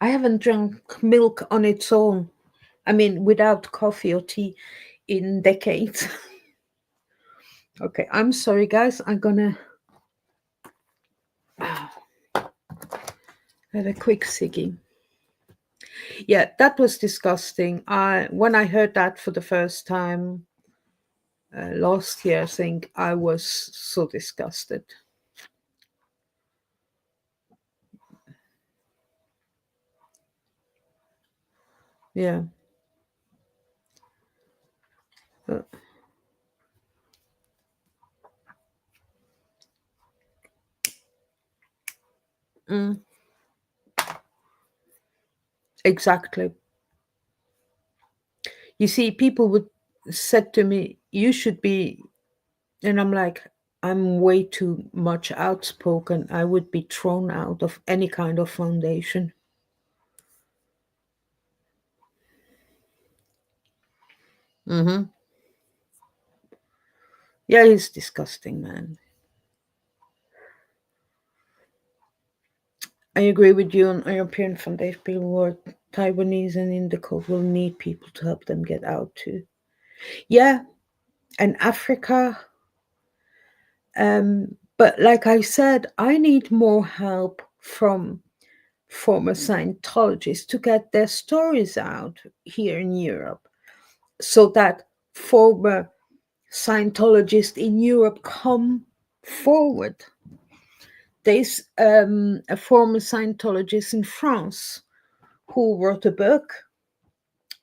I haven't drunk milk on its own. I mean, without coffee or tea in decades. Okay, I'm sorry, guys. I'm gonna have a quick ciggy. Yeah, that was disgusting. I when I heard that for the first time last year, I think I was so disgusted. Yeah. Uh, mm, exactly. You see, people would said to me, "You should be," and I'm like, "I'm way too much outspoken. I would be thrown out of any kind of foundation." Mm-hmm. Yeah, he's disgusting, man. I agree with you on European Foundation. People who are Taiwanese and Indico will need people to help them get out too. Yeah, and Africa. But like I said, I need more help from former Scientologists to get their stories out here in Europe so that former Scientologists in Europe come forward. There's a former Scientologist in France who wrote a book,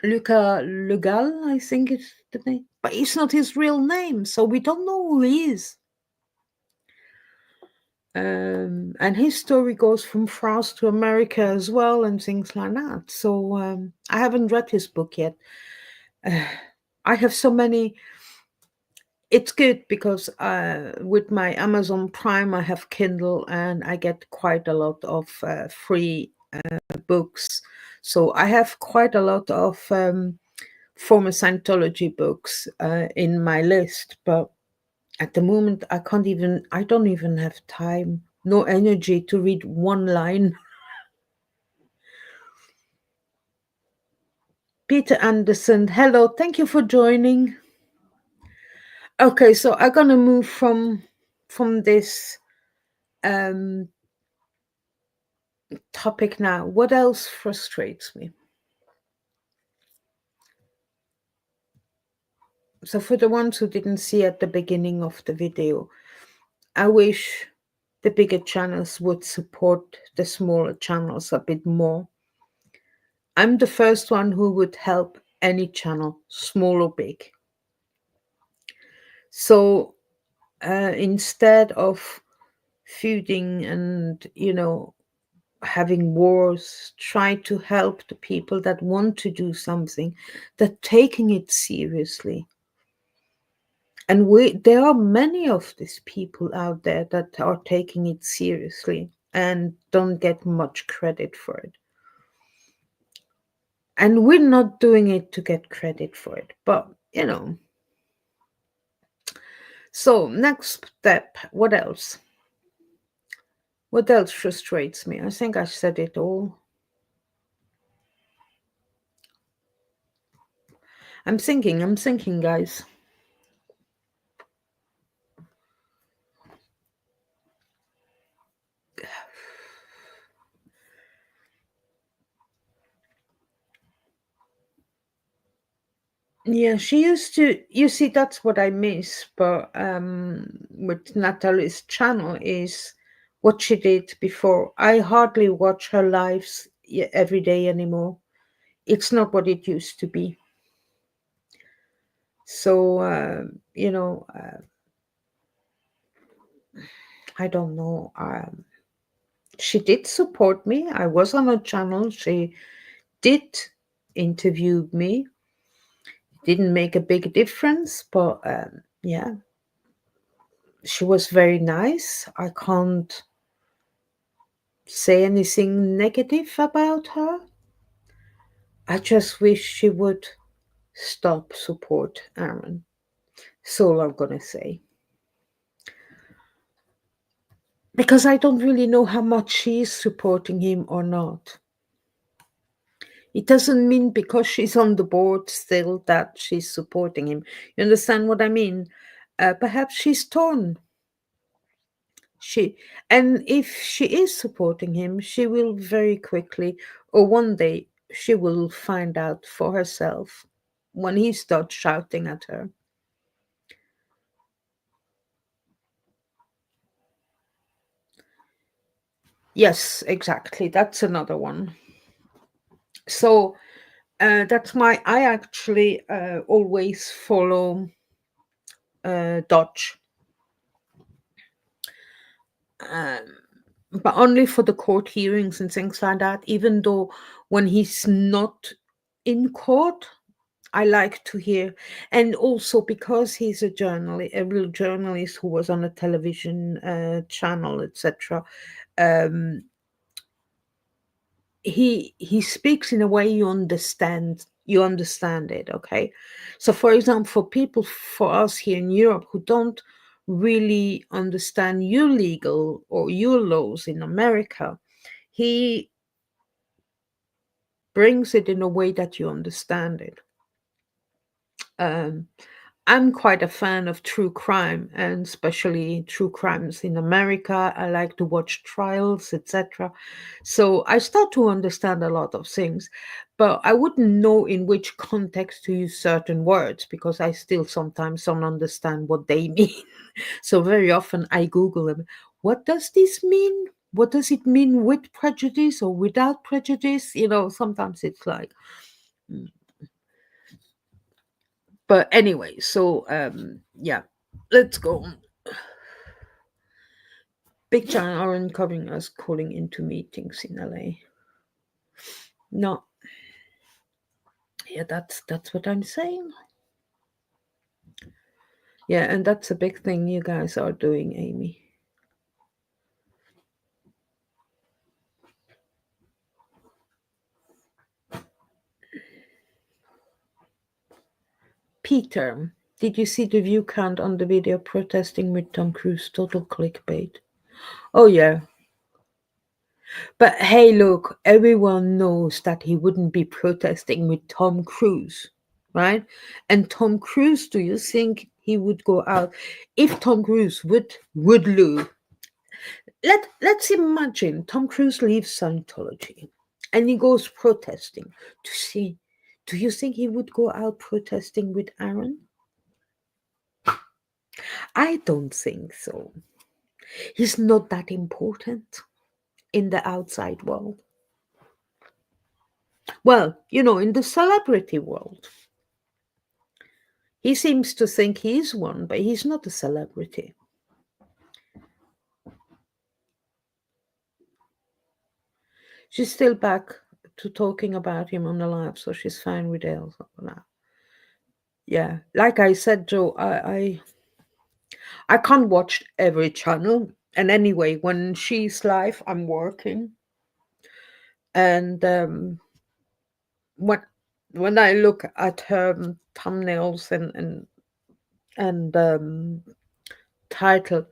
Luca Legal, I think is the name, but it's not his real name, so we don't know who he is. And his story goes from France to America as well, and things like that. So I haven't read his book yet. I have so many. It's good because with my Amazon Prime, I have Kindle, and I get quite a lot of free books. So I have quite a lot of former Scientology books in my list, but at the moment, I don't even have time, no energy to read one line. Peter Anderson, hello, thank you for joining. Okay, so I'm gonna move from this um topic now. What else frustrates me? So for the ones who didn't see at the beginning of the video, I wish the bigger channels would support the smaller channels a bit more. I'm the first one who would help any channel, small or big. So instead of feuding and, having wars, try to help the people that want to do something, that taking it seriously. And there are many of these people out there that are taking it seriously and don't get much credit for it. And we're not doing it to get credit for it, but so next step, what else? What else frustrates me? I think I said it all. I'm thinking, guys. Yeah, she used to, you see, that's what I miss, but with Natalie's channel is what she did before. I hardly watch her lives every day anymore. It's not what it used to be. So, I don't know. She did support me. I was on her channel. She did interview me. Didn't make a big difference, but yeah, she was very nice. I can't say anything negative about her. I just wish she would stop support Aaron. That's all I'm gonna say. Because I don't really know how much she is supporting him or not. It doesn't mean because she's on the board still that she's supporting him. You understand what I mean? Perhaps she's torn. She and if she is supporting him, she will very quickly, or one day, she will find out for herself when he starts shouting at her. Yes, exactly. That's another one. So that's my. I actually always follow Dodge, um, but only for the court hearings and things like that. Even though when he's not in court, I like to hear, and also because he's a real journalist who was on a television channel, etc. Um, he speaks in a way you understand. You understand it, okay? So, for example, for us here in Europe who don't really understand your legal or your laws in America, he brings it in a way that you understand it. Um, I'm quite a fan of true crime and especially true crimes in America. I like to watch trials, etc. So I start to understand a lot of things, but I wouldn't know in which context to use certain words because I still sometimes don't understand what they mean. So very often I Google them. What does this mean? What does it mean with prejudice or without prejudice? Sometimes it's like, mm. But anyway, so yeah, let's go. Big giant aren't covering us calling into meetings in LA. No. Yeah, that's what I'm saying. Yeah, and that's a big thing you guys are doing, Amy. Peter, did you see the view count on the video protesting with Tom Cruise? Total clickbait. Oh yeah. But hey, look, everyone knows that he wouldn't be protesting with Tom Cruise, right? And Tom Cruise, do you think he would go out if Tom Cruise would lose? Let's imagine Tom Cruise leaves Scientology and he goes protesting to see. Do you think he would go out protesting with Aaron? I don't think so. He's not that important in the outside world. Well, in the celebrity world, He seems to think he's one, but he's not a celebrity. She's still back to talking about him on the live, so she's fine with it now. Yeah, like I said, Joe, I can't watch every channel. And anyway, when she's live, I'm working. And when when I look at her thumbnails and title,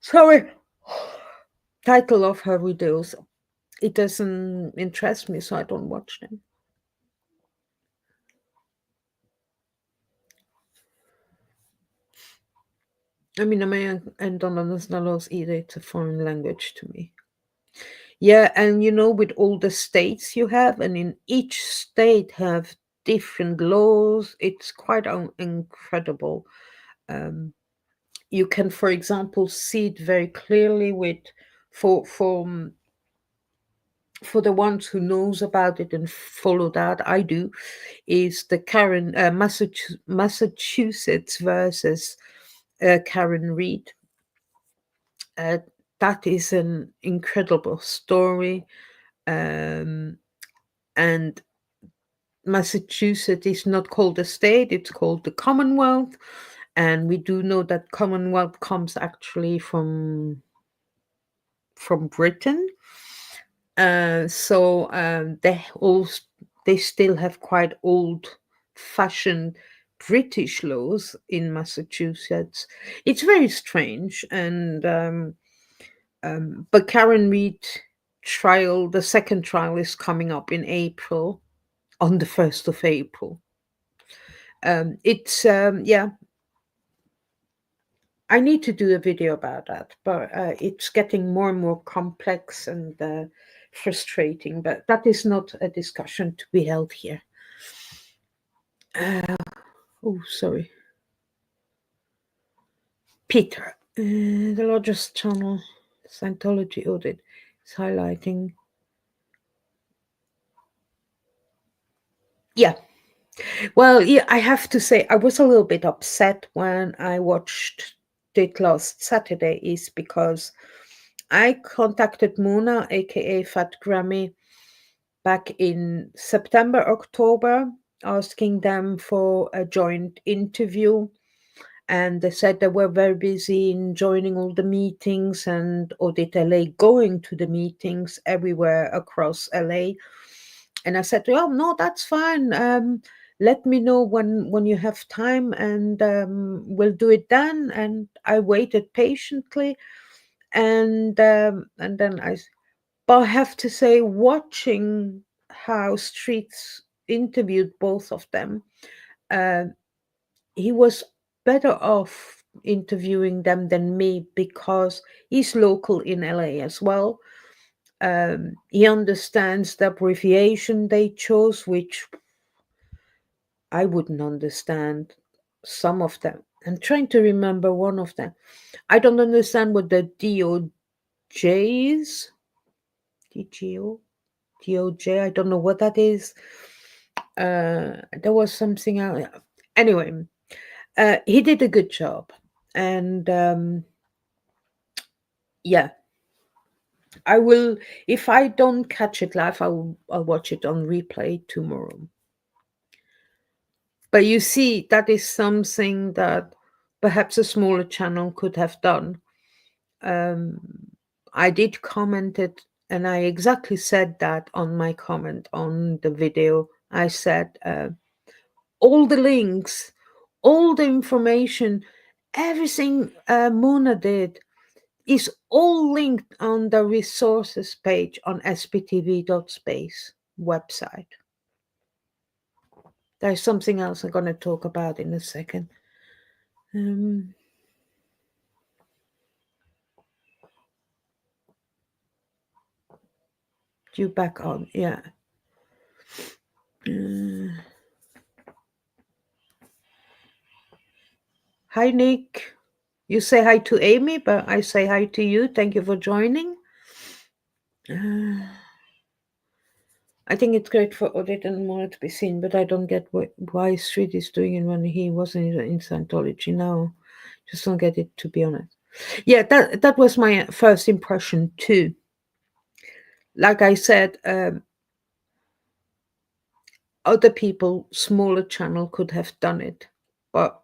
sorry, title of her videos, it doesn't interest me, so I don't watch them. I mean, I don't understand laws either. It's a foreign language to me. Yeah, and with all the states you have, and in each state have different laws. It's quite incredible. Um, you can, for example, see it very clearly with for for um, for the ones who knows about it and follow that. I do. Is the Karen Massachusetts versus Karen Reed. Uh, that is an incredible story. Um, and Massachusetts is not called a state, it's called the Commonwealth. And we do know that Commonwealth comes actually from Britain. So they still have quite old fashioned British laws in Massachusetts. It's very strange, and but Karen Reed trial, the second trial is coming up in April, on the 1st of April. It's yeah, I need to do a video about that, but it's getting more and more complex and frustrating. But that is not a discussion to be held here. Oh, sorry. Peter, the largest channel, Scientology audit, is highlighting. Yeah. Well, yeah, I have to say, I was a little bit upset when I watched it last Saturday, is because I contacted Mona, aka Fat Grammy, back in September, October, asking them for a joint interview. And they said they were very busy in joining all the meetings and Audit LA, going to the meetings everywhere across LA. And I said, "Oh no, that's fine. Let me know when you have time, and we'll do it then." And I waited patiently, and then but I have to say, watching how Streets interviewed both of them, uh, he was better off interviewing them than me, because he's local in LA as well. He understands the abbreviation they chose, which I wouldn't understand some of them. I'm trying to remember one of them. I don't understand what the DOJ is. DGO? DOJ? I don't know what that is. There was something else. Anyway, he did a good job. And yeah, I will, if I don't catch it live, I'll watch it on replay tomorrow. But you see, that is something that perhaps a smaller channel could have done. I did comment it, and I exactly said that on my comment on the video. I said, all the links, all the information, everything Mona did is all linked on the resources page on sptv.space website. There's something else I'm going to talk about in a second. You back on, yeah. Hi, Nick. You say hi to Amy, but I say hi to you. Thank you for joining. I think it's great for Odette and Mona to be seen, but I don't get why Street is doing it when he wasn't in Scientology. No, just don't get it, to be honest. Yeah, that was my first impression too. Like I said, other people, smaller channel, could have done it, but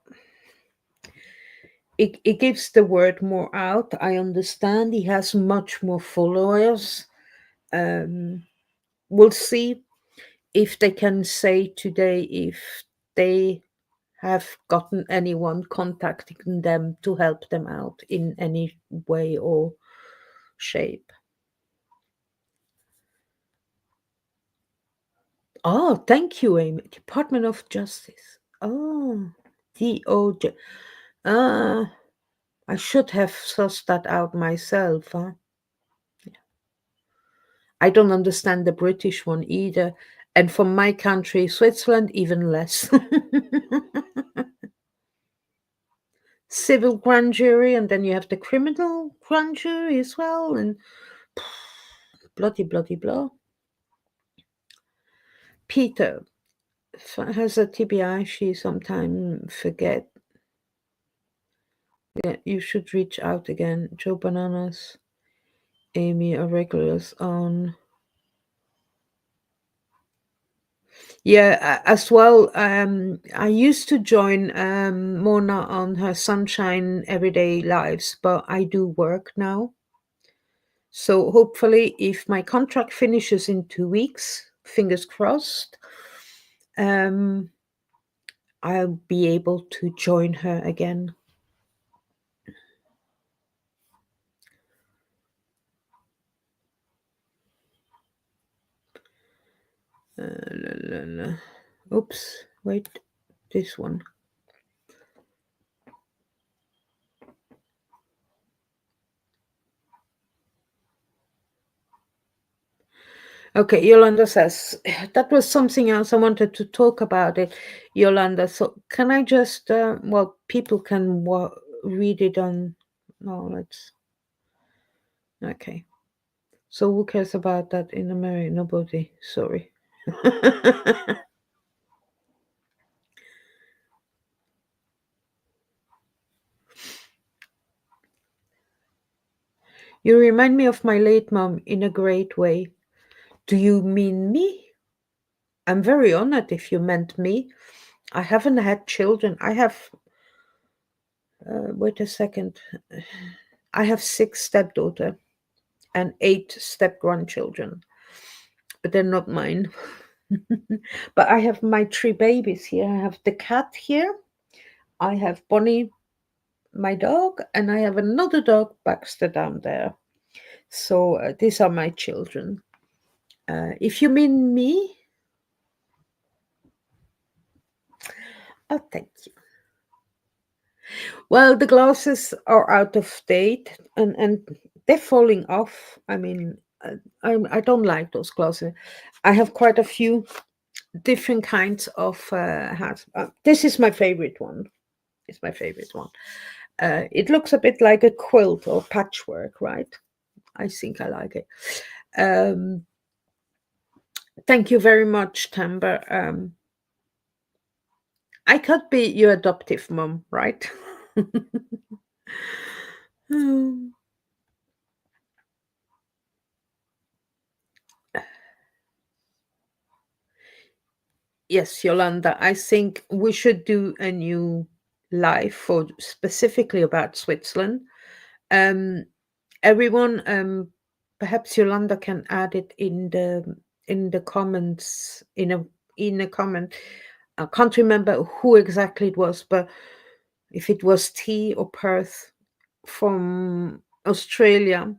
it gives the word more out. I understand he has much more followers. Um, we'll see if they can say today if they have gotten anyone contacting them to help them out in any way or shape. Oh, thank you, Amy. Department of Justice. Oh, DOJ. Ah, I should have sussed that out myself. Huh? I don't understand the British one either. And from my country, Switzerland, even less. Civil grand jury, and then you have the criminal grand jury as well, and bloody, bloody, blah. Peter has a TBI. She sometimes forget. Yeah, you should reach out again. Joe Bananas, Amy are regulars on. Yeah, as well. I used to join Mona on her Sunshine Everyday Lives, but I do work now. So hopefully, if my contract finishes in 2 weeks, fingers crossed, um, I'll be able to join her again. La, la, la. Oops, wait, this one. Okay, Yolanda says that was something else I wanted to talk about it, Yolanda. So can I just, well, people can read it on. No, let's. Okay. So who cares about that in America? Nobody. Sorry. You remind me of my late mom in a great way. Do you mean me? I'm very honored if you meant me. I haven't had children. I have, wait a second. I have 6 stepdaughter and 8 step grandchildren, but they're not mine. But I have my 3 babies here. I have the cat here. I have Bonnie, my dog, and I have another dog, Baxter, down there. So these are my children. If you mean me, oh, thank you. Well, the glasses are out of date and they're falling off. I mean, I don't like those glasses. I have quite a few different kinds of hats. This is my favorite one. It's my favorite one. It looks a bit like a quilt or patchwork, right? I think I like it. Um, thank you very much, Tamber. I could be your adoptive mom, right? Um, yes, Yolanda, I think we should do a new live for specifically about Switzerland. Um, everyone, perhaps Yolanda can add it in the comments in a comment. I can't remember who exactly it was, but if it was T or Perth from Australia,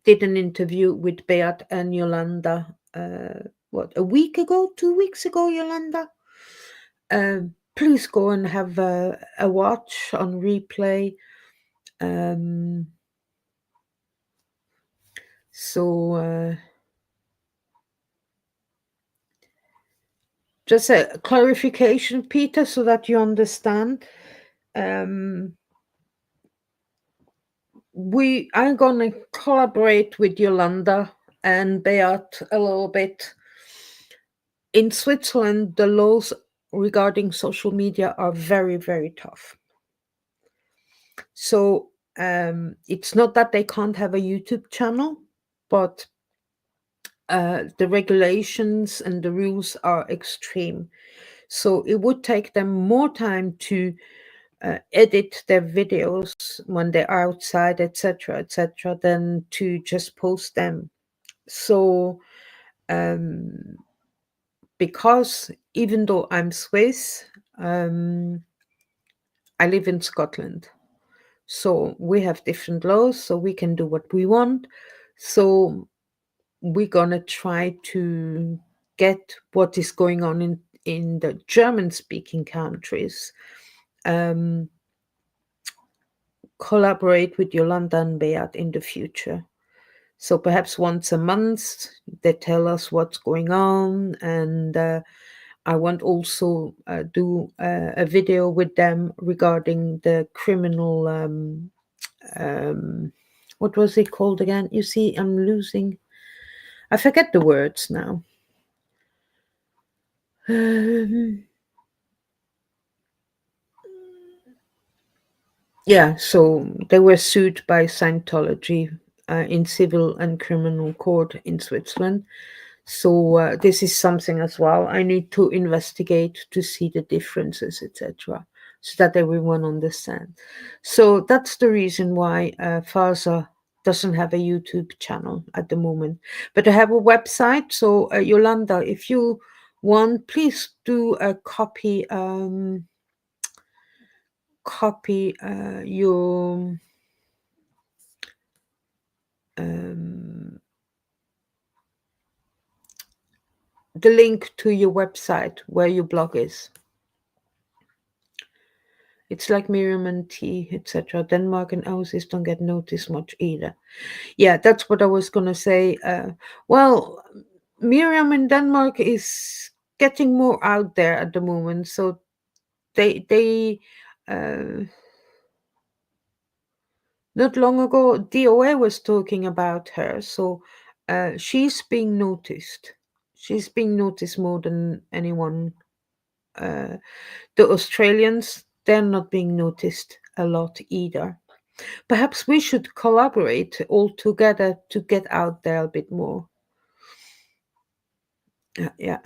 did an interview with Beat and Yolanda. What, a week ago, 2 weeks ago, Yolanda? Please go and have a watch on replay. Um, so, just a clarification, Peter, so that you understand. I'm gonna collaborate with Yolanda and Beat a little bit In Switzerland, the laws regarding social media are very, very tough. So it's not that they can't have a YouTube channel, but the regulations and the rules are extreme. So it would take them more time to edit their videos when they're outside, etc., etc., than to just post them. So um, because even though I'm Swiss, um, I live in Scotland. So we have different laws, so we can do what we want. So we're gonna try to get what is going on in the German-speaking countries. Um, Collaborate with Yolanda and Beat in the future. So perhaps once a month they tell us what's going on, and I want also do a video with them regarding the criminal. Um, what was it called again? You see, I'm losing. I forget the words now. Um, yeah, so they were sued by Scientology in civil and criminal court in Switzerland. So this is something as well I need to investigate to see the differences, etc., so that everyone understands. So that's the reason why Farsa doesn't have a YouTube channel at the moment, but I have a website. So Yolanda, if you want, please do a copy your um, the link to your website where your blog is. It's like Miriam and T, etc. Denmark and Aussies don't get noticed much either. Yeah, that's what I was gonna say. Well, Miriam in Denmark is getting more out there at the moment, so they uh, not long ago DOA was talking about her, so she's being noticed. She's being noticed more than anyone. Uh, the Australians, they're not being noticed a lot either. Perhaps we should collaborate all together to get out there a bit more. Yeah,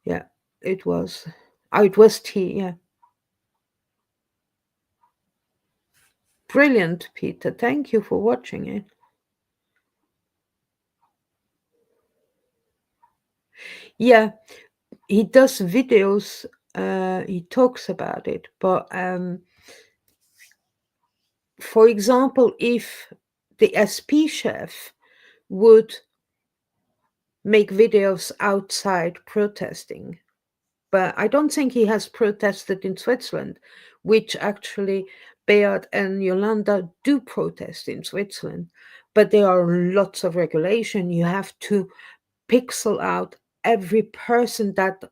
yeah, it was. Oh, it was tea, yeah. Brilliant, Peter. Thank you for watching it. Yeah, he does videos, he talks about it, but for example, if the SP chef would make videos outside protesting, but I don't think he has protested in Switzerland, which actually Beat and Yolanda do protest in Switzerland. But there are lots of regulation. You have to pixel out every person that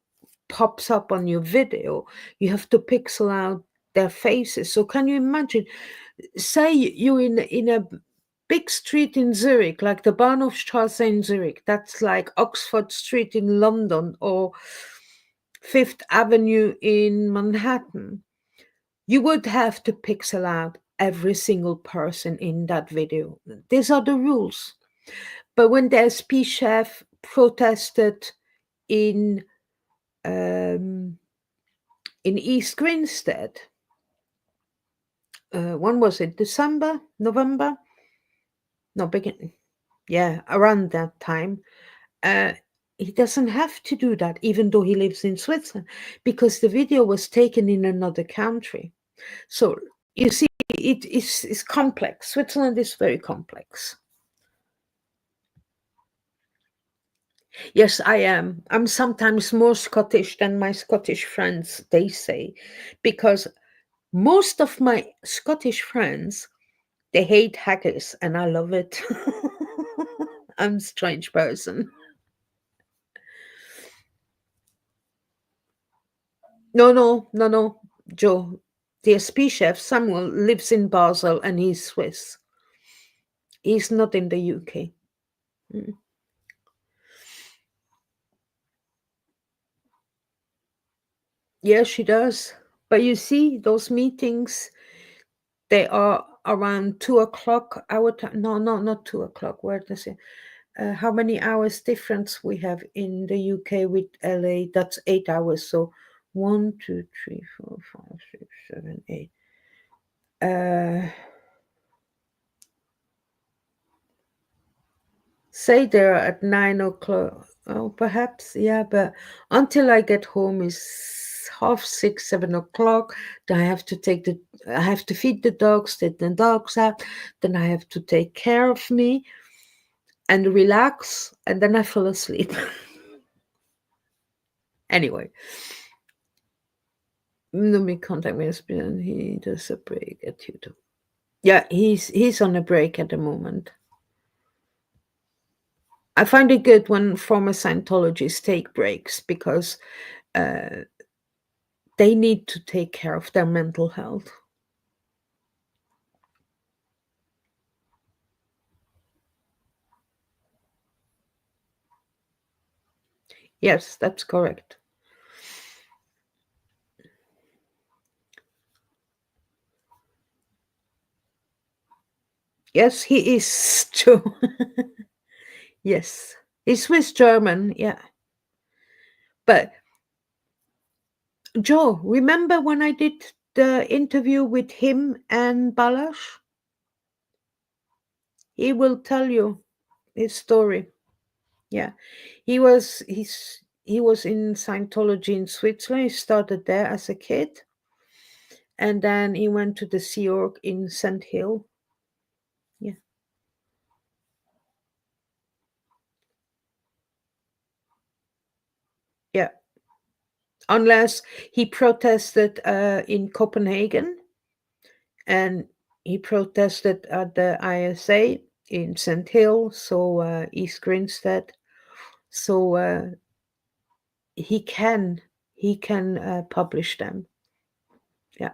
pops up on your video. You have to pixel out their faces. So can you imagine? Say you're in a big street in Zurich, like the Bahnhofstrasse in Zurich. That's like Oxford Street in London or Fifth Avenue in Manhattan. You would have to pixel out every single person in that video. These are the rules. But when the SP chef protested in um, in East Grinstead, when was it? December, November? No, beginning. Yeah, around that time. Uh, he doesn't have to do that, even though he lives in Switzerland, because the video was taken in another country. So you see, it is complex. Switzerland is very complex. Yes, I am. I'm sometimes more Scottish than my Scottish friends, they say, because most of my Scottish friends, they hate haggis, and I love it. I'm a strange person. No, no, no, no, Joe. The SP chef Samuel lives in Basel, and he's Swiss. He's not in the UK. Mm. Yes, she does. But you see, those meetings, they are around 2 o'clock our time. No, no, not 2 o'clock. Where does it? How many hours difference we have in the UK with LA? That's 8 hours. So 1, 2, 3, 4, 5, 6, 7, 8. Say they're at 9 o'clock. Oh, perhaps, yeah, but until I get home is half 6, 7 o'clock. Then I have to feed the dogs, take the dogs out. Then I have to take care of me and relax, and then I fall asleep. Anyway, let me contact my husband. He does a break at YouTube. Yeah, he's on a break at the moment. I find it good when former Scientologists take breaks because they need to take care of their mental health. Yes, that's correct. Yes, he is too. Yes, he's Swiss German. Yeah, but Joe, remember when I did the interview with him and Balash? He will tell you his story. Yeah, he was in Scientology in Switzerland. He started there as a kid, and then he went to the Sea Org in St. Hill. Yeah, yeah. Unless he protested in Copenhagen, and he protested at the ISA in St. Hill, so East Grinstead. So he can publish them. Yeah.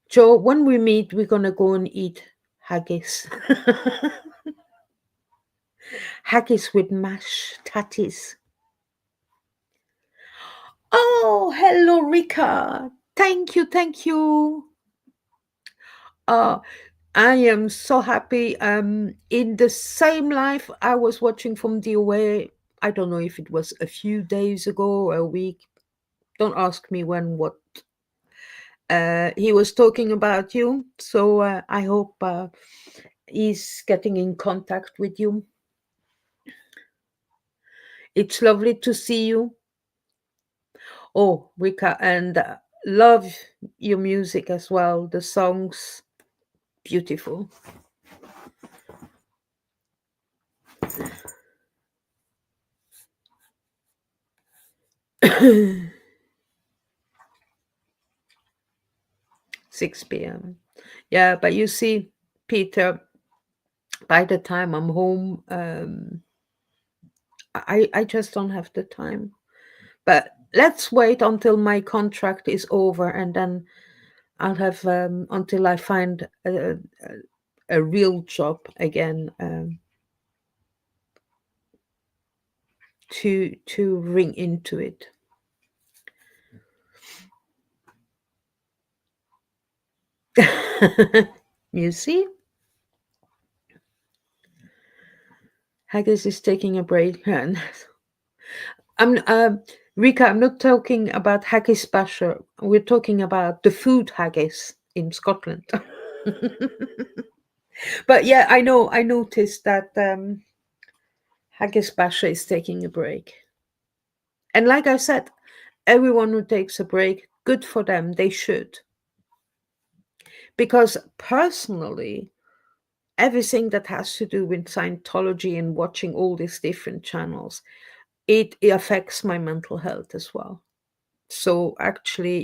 Joe, when we meet, we're gonna go and eat haggis. Haggis with mashed tatties. Oh, hello, Rika. Thank you, thank you. Uh, I am so happy. In the same life I was watching from DOA, I don't know if it was a few days ago or a week. Don't ask me when, what. He was talking about you, so I hope he's getting in contact with you. It's lovely to see you. Oh, Rika, and love your music as well. The songs, beautiful. 6 p.m. Yeah, but you see, Peter, by the time I'm home, I just don't have the time. But let's wait until my contract is over, and then I'll have until I find a real job again to ring into it. You see, Haggis is taking a break, and I'm Rika. I'm not talking about haggis basher. We're talking about the food haggis in Scotland. But yeah, I know. I noticed that haggis basher is taking a break, and like I said, everyone who takes a break, good for them. They should, because personally, everything that has to do with Scientology and watching all these different channels, it affects my mental health as well. So actually,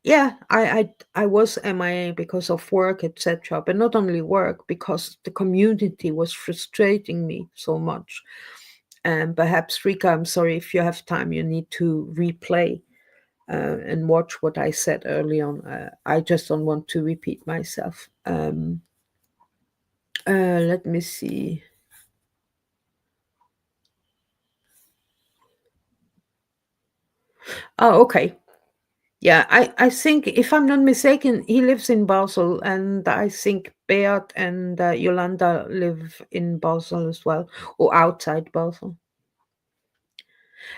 yeah, I was MIA because of work, etc. But not only work, because the community was frustrating me so much. And perhaps, Rika, I'm sorry, if you have time, you need to replay and watch what I said early on. I just don't want to repeat myself. Let me see. Oh, okay. Yeah, I think, if I'm not mistaken, he lives in Basel, and I think Beat and Yolanda live in Basel as well, or outside Basel.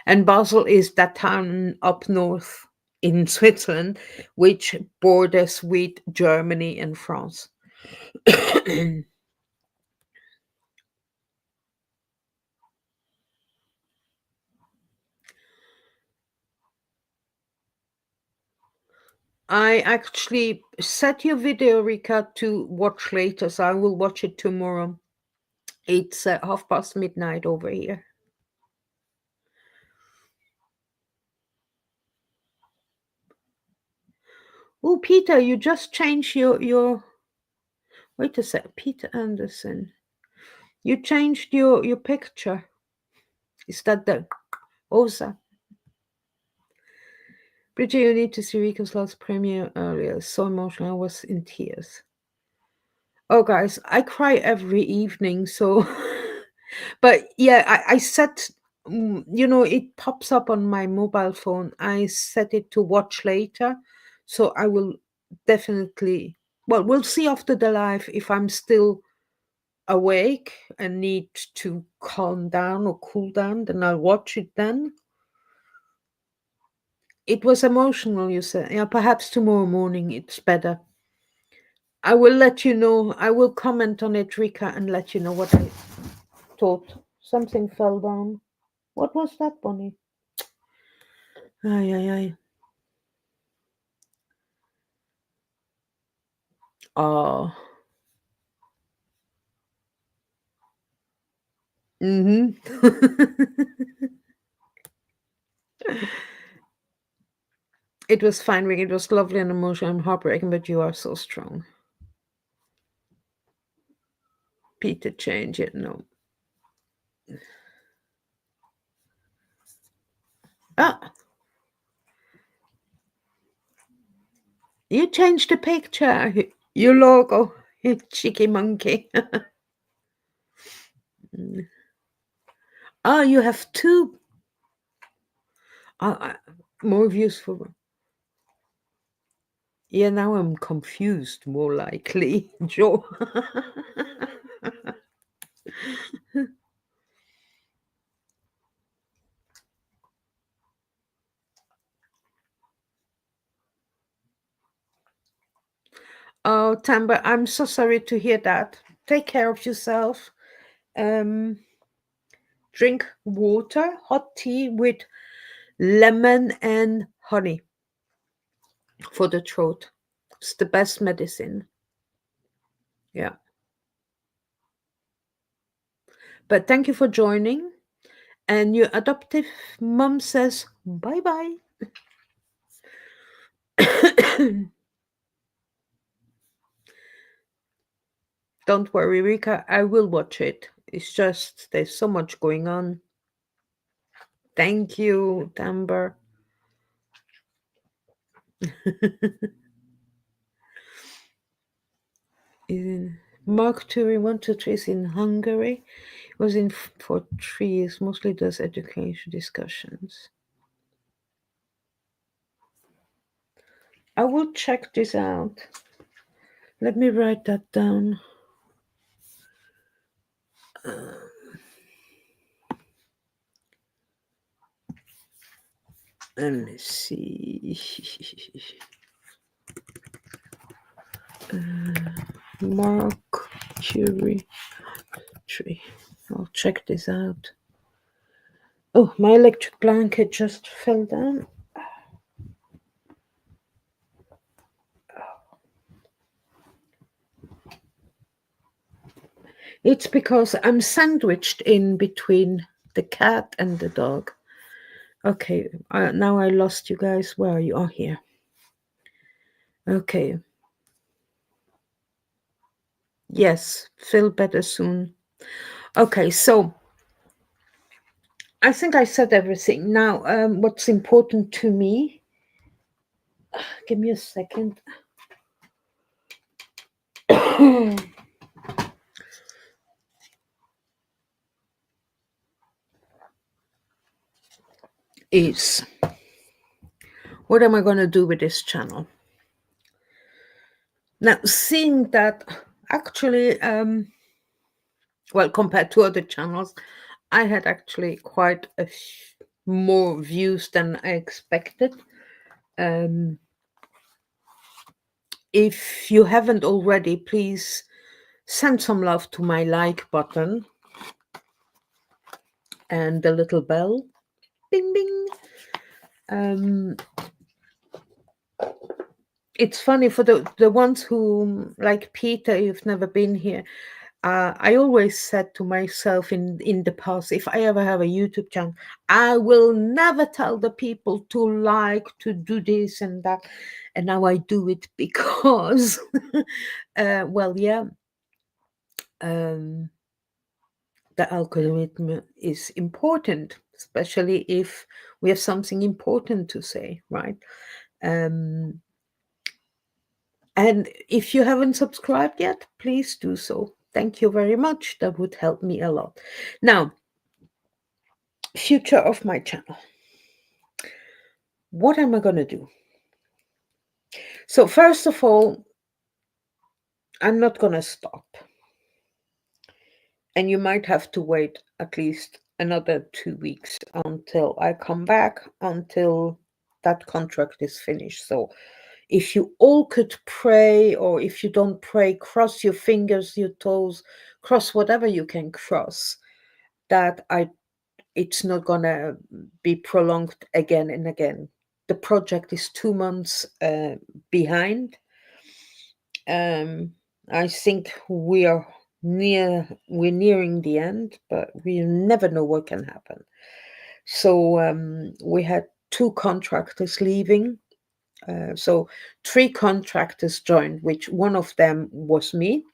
And Basel is that town up north in Switzerland, which borders with Germany and France. I actually set your video, Rika, to watch later, so I will watch it tomorrow. It's midnight over here. Oh, Peter, you just changed your. Wait a sec, Peter Anderson. You changed your picture. Is that the Osa? Bridget, you need to see Rika's last premiere earlier. So emotional, I was in tears. Oh, guys, I cry every evening, so. But yeah, I set, it pops up on my mobile phone. I set it to watch later, so I will definitely. Well, we'll see after the live if I'm still awake and need to calm down or cool down, then I'll watch it then. It was emotional, you said. Yeah, perhaps tomorrow morning it's better. I will let you know. I will comment on it, Rika, and let you know what I thought. Something fell down. What was that, Bonnie? Ay, ay, ay. Oh. Mm-hmm. It was fine, Rick. It was lovely and emotional and heartbreaking, but you are so strong. Peter, change it. No. Ah, you changed the picture. Your logo. You cheeky monkey. Oh, you have two. More views for. Yeah, now I'm confused, more likely. Joe. Oh, Tamba, I'm so sorry to hear that. Take care of yourself. Um, drink water, hot tea with lemon and honey for the throat. It's the best medicine. Yeah. But thank you for joining. And your adoptive mom says bye bye. Don't worry, Rika. I will watch it. It's just there's so much going on. Thank you, Tamber. in Mark Turi 123 is in Hungary. Was in for 3 years. Mostly does education discussions. I will check this out. Let me write that down. Let me see. Mark Curie tree. I'll check this out. Oh, my electric blanket just fell down. It's because I'm sandwiched in between the cat and the dog. Okay, now I lost you guys. Where are you? Oh, here. Okay. Yes, feel better soon. Okay, so I think I said everything. Now, what's important to me Give me a second. Is what am I going to do with this channel? Now, seeing that actually, well, compared to other channels, I had actually quite more views than I expected. Um, if you haven't already, please send some love to my like button and the little bell. Bing, bing. It's funny for the ones who, like Peter, you've never been here. I always said to myself in the past, if I ever have a YouTube channel, I will never tell the people to like, to do this and that. And now I do it because, well, yeah, um, the algorithm is important, especially if we have something important to say, right? Um, And if you haven't subscribed yet, please do so. Thank you very much. That would help me a lot. Now, future of my channel. What am I going to do? So, first of all, I'm not going to stop. And you might have to wait at least another 2 weeks until I come back, until that contract is finished. So, if you all could pray, or if you don't pray, cross your fingers, your toes, cross whatever you can cross, that it's not gonna be prolonged again and again. The project is 2 months behind. I think we're nearing the end, but we never know what can happen. So we had 2 contractors leaving. So 3 contractors joined, which one of them was me,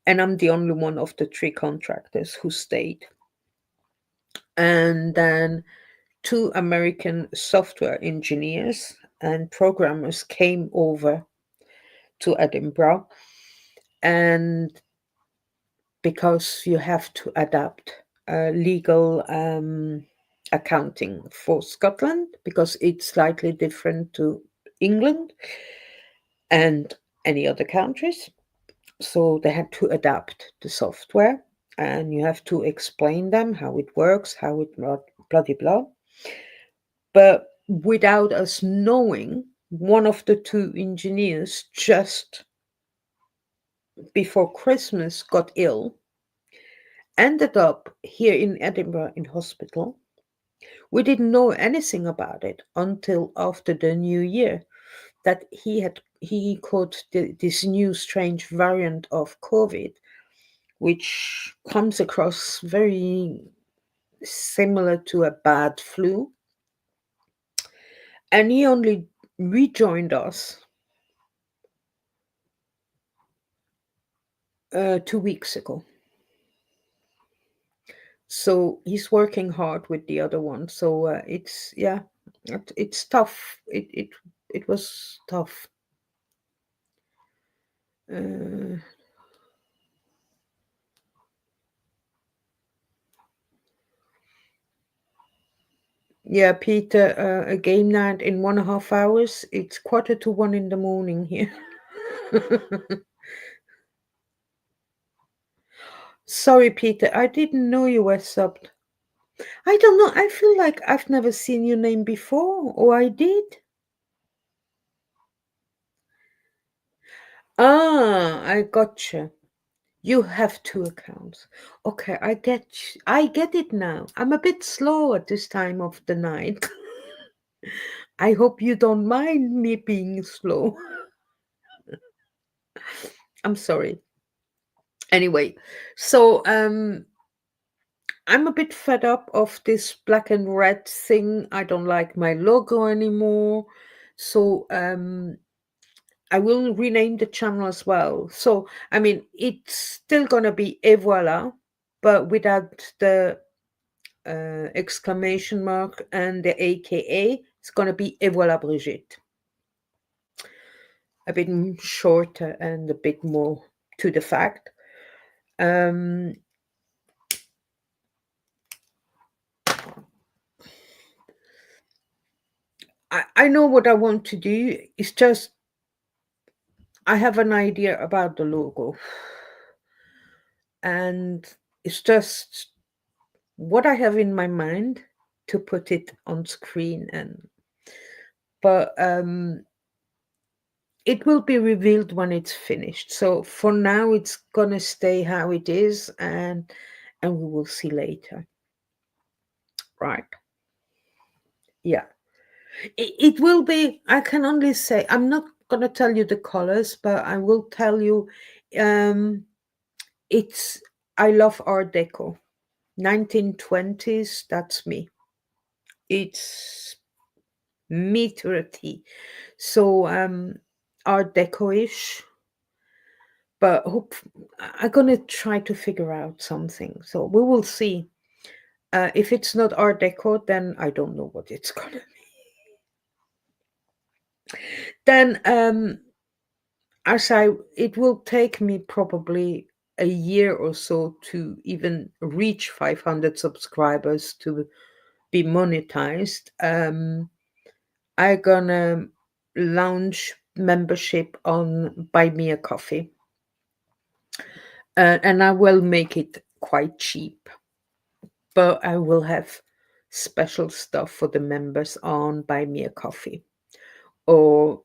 and I'm the only one of the 3 contractors who stayed. And then 2 American software engineers and programmers came over to Edinburgh, and because you have to adapt legal accounting for Scotland, because it's slightly different to England and any other countries. So they had to adapt the software, and you have to explain them how it works, how it blah blah blah. But without us knowing, one of the 2 engineers just before Christmas got ill, ended up here in Edinburgh in hospital. We didn't know anything about it until after the new year, that he caught this new strange variant of COVID, which comes across very similar to a bad flu. And he only rejoined us 2 weeks ago. So he's working hard with the other one. So it's tough. It was tough. Uh, yeah, Peter, a game night in 1.5 hours. It's 1:45 in the morning here. Sorry, Peter, I didn't know you were subbed. I don't know. I feel like I've never seen your name before, or I did. Ah, I gotcha. You have 2 accounts. Okay, I get it now. I'm a bit slow at this time of the night. I hope you don't mind me being slow. I'm sorry. Anyway, so I'm a bit fed up of this black and red thing. I don't like my logo anymore. So I will rename the channel as well. So I mean, it's still gonna be Et voilà, but without the exclamation mark and the AKA. It's gonna be Et voilà Brigitte. a bit shorter and a bit more to the fact. Um, I know what I want to do. It's just I have an idea about the logo, and it's just what I have in my mind to put it on screen. And but it will be revealed when it's finished. So for now, it's gonna stay how it is, and we will see later, right? Yeah, it will be. I can only say I'm not gonna tell you the colors, but I will tell you. Um, it's I love Art Deco, 1920s. That's me. It's me to a T. So Art Deco-ish, but I'm gonna try to figure out something. So we will see. If it's not Art Deco, then I don't know what it's gonna be. Then as it will take me probably a year or so to even reach 500 subscribers to be monetized. I gonna launch membership on Buy Me a Coffee, and I will make it quite cheap, but I will have special stuff for the members on Buy Me a Coffee, or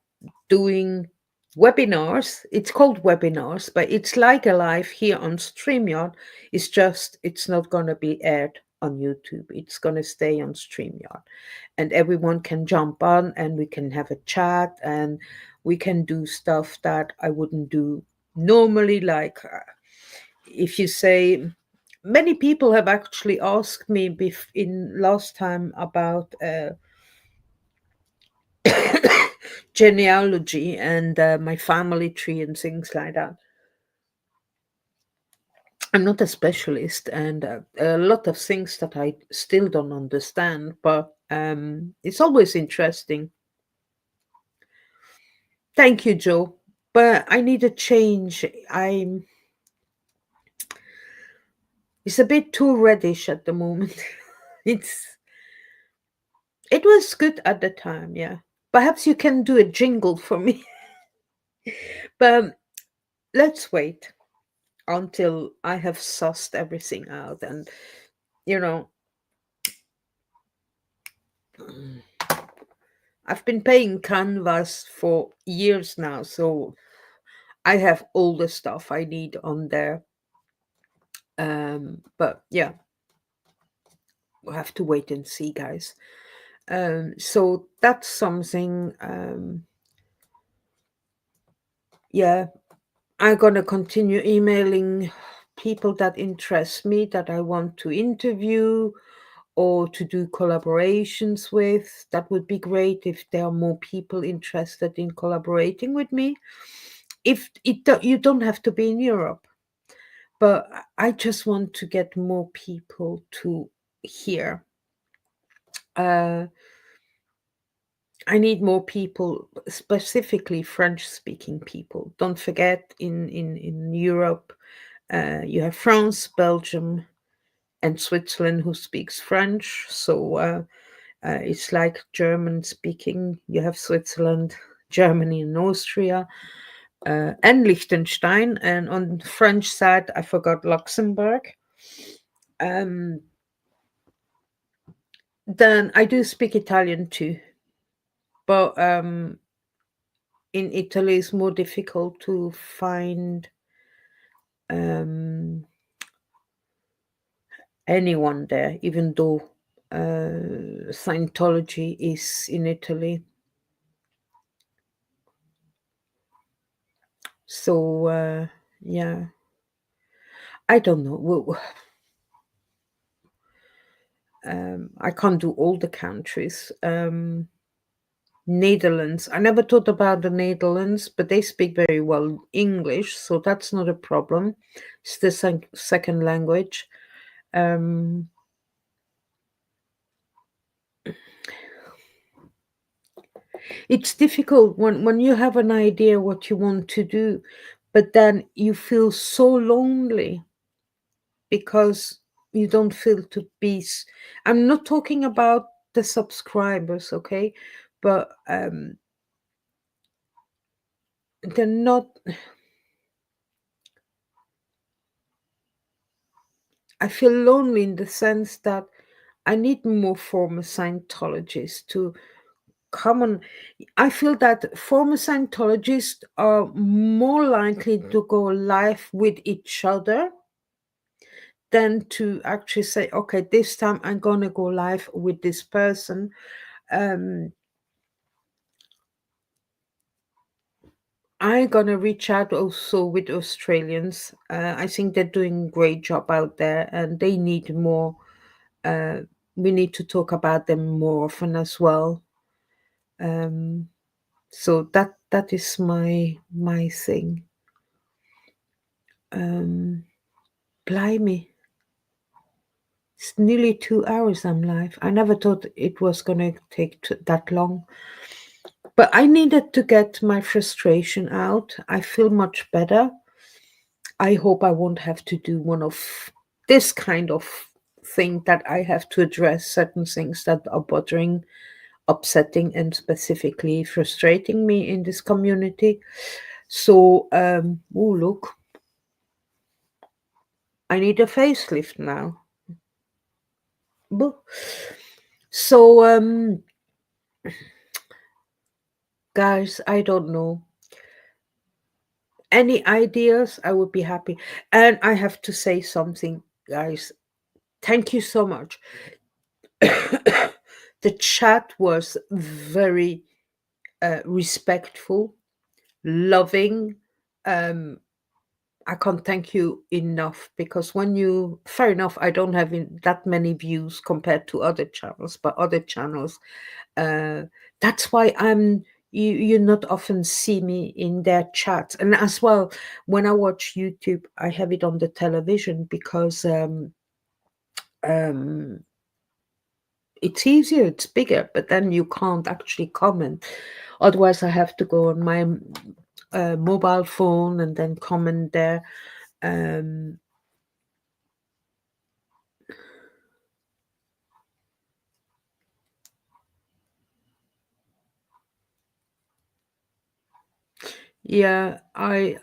doing webinars. It's called webinars, but it's like a live here on StreamYard. It's just it's not gonna be aired on YouTube. It's gonna stay on StreamYard, and everyone can jump on, and we can have a chat, and we can do stuff that I wouldn't do normally. Like if you say, many people have actually asked me in last time about genealogy and my family tree and things like that. I'm not a specialist, and a lot of things that I still don't understand, but it's always interesting. Thank you, Joe. But I need a change. It's a bit too reddish at the moment. it's it was good at the time, yeah. Perhaps you can do a jingle for me. But let's wait until I have sussed everything out, and you know I've been paying Canvas for years now, so I have all the stuff I need on there. But yeah, we'll have to wait and see, guys. So that's something. Yeah, I'm gonna continue emailing people that interest me, that I want to interview or to do collaborations with. That would be great if there are more people interested in collaborating with me. If you don't have to be in Europe, but I just want to get more people to hear. Uh, I need more people, specifically French-speaking people. Don't forget, in Europe, you have France, Belgium, and Switzerland who speaks French. So it's like German speaking. You have Switzerland, Germany, and Austria, and Liechtenstein. And on the French side, I forgot Luxembourg. Um, then I do speak Italian too, but in Italy it's more difficult to find um, anyone there, even though Scientology is in Italy. So yeah, I don't know. I can't do all the countries. Netherlands. I never thought about the Netherlands, but they speak very well English, so that's not a problem. It's the second language. Um, It's difficult when you have an idea what you want to do, but then you feel so lonely because you don't feel to peace. I'm not talking about the subscribers, okay? But they're not. I feel lonely in the sense that I need more former Scientologists to come on. I feel that former Scientologists are more likely to go live with each other than to actually say, okay, this time I'm gonna go live with this person. Um, I'm gonna reach out also with Australians. I think they're doing a great job out there, and they need more. Uh, we need to talk about them more often as well. Um, so that is my thing. Um, Blimey, it's nearly 2 hours I'm live. I never thought it was gonna take that long, but I needed to get my frustration out. I feel much better. I hope I won't have to do one of this kind of thing that I have to address certain things that are bothering, upsetting, and specifically frustrating me in this community. So, oh, look, I need a facelift now. Boo. So, guys, I don't know. Any ideas? I would be happy. And I have to say something, guys. Thank you so much. The chat was very respectful, loving. Um, I can't thank you enough because when you, fair enough, I don't have that many views compared to other channels, but other channels, uh, that's why you not often see me in their chats. And as well, when I watch YouTube, I have it on the television because um, it's easier, it's bigger, but then you can't actually comment. Otherwise, I have to go on my mobile phone and then comment there. Um, yeah, I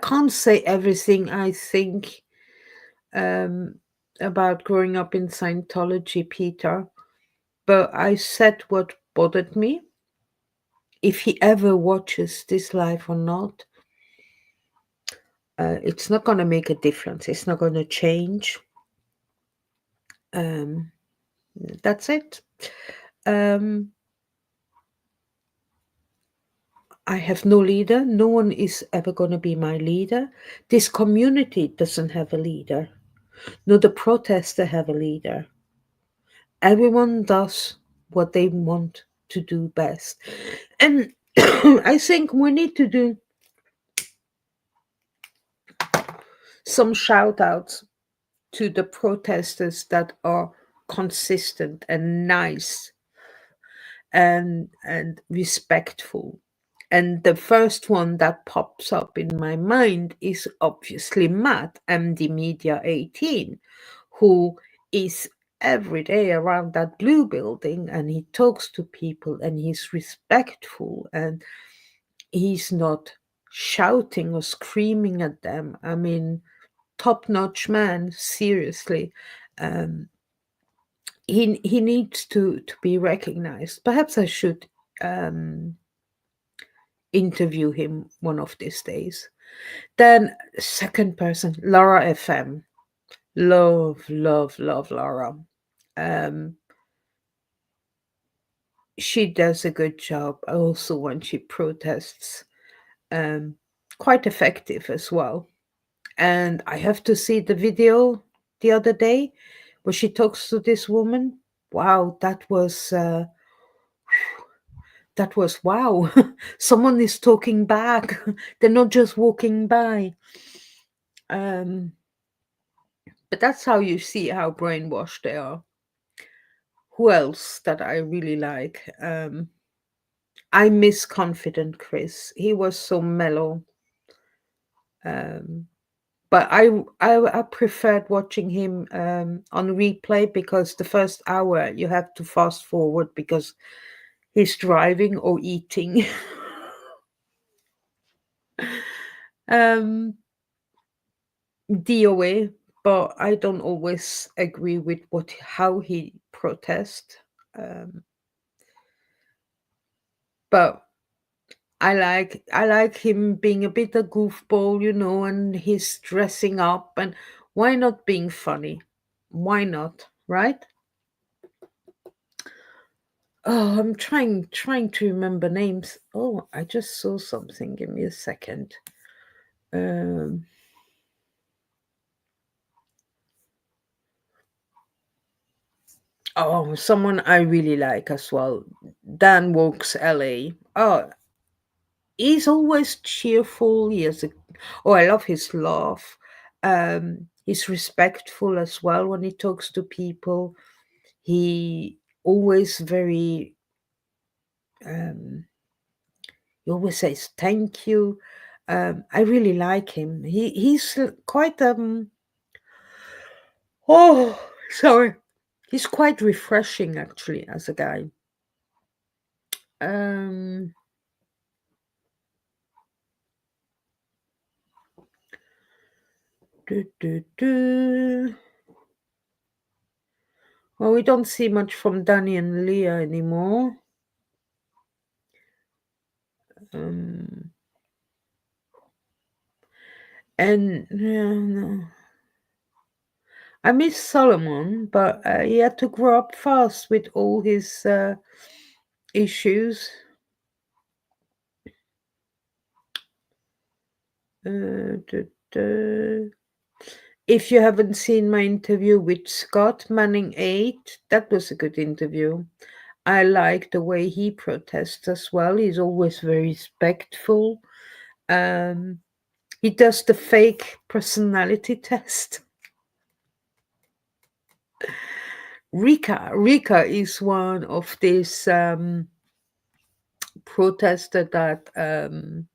can't say everything I think um, about growing up in Scientology, Peter, but I said what bothered me. If he ever watches this live or not, it's not going to make a difference. It's not going to change. Um, that's it. Um, I have no leader. No one is ever going to be my leader. This community doesn't have a leader. No, the protester have a leader. Everyone does what they want to do best. And I think we need to do some shout outs to the protesters that are consistent and nice and respectful. And the first one that pops up in my mind is obviously Matt, MD Media 18, who is every day around that blue building and he talks to people and he's respectful and he's not shouting or screaming at them. I mean, top notch man, seriously. Um, he needs to be recognized. Perhaps I should um, interview him one of these days. Then second person, Laura FM. Love, love, love Laura. Um, she does a good job also when she protests. Um, Quite effective as well. And I have to see the video the other day where she talks to this woman. Wow, that was wow. Someone is talking back. They're not just walking by. Um, but that's how you see how brainwashed they are. Who else that I really like? I miss Confident Chris. He was so mellow. Um, but I preferred watching him on replay because the first hour you have to fast forward because he's driving or eating. um, DOA, but I don't always agree with what how he protests. Um, but I like him being a bit a goofball, and he's dressing up, and why not being funny? Why not, right? Oh, I'm trying to remember names. Oh, I just saw something. Give me a second. Um, oh, someone I really like as well. Dan Walks LA. Oh, he's always cheerful. I love his laugh. He's respectful as well when he talks to people. He always very um, he always says thank you. I really like him. He's quite oh, sorry. He's quite refreshing actually as a guy. Um, do, do, do. Well, we don't see much from Danny and Leah anymore. Um, and no. I miss Solomon, but he had to grow up fast with all his issues. Duh, duh. If you haven't seen my interview with Scott Manning 8, that was a good interview. I like the way he protests as well. He's always very respectful. Um, he does the fake personality test. Rika is one of these protester that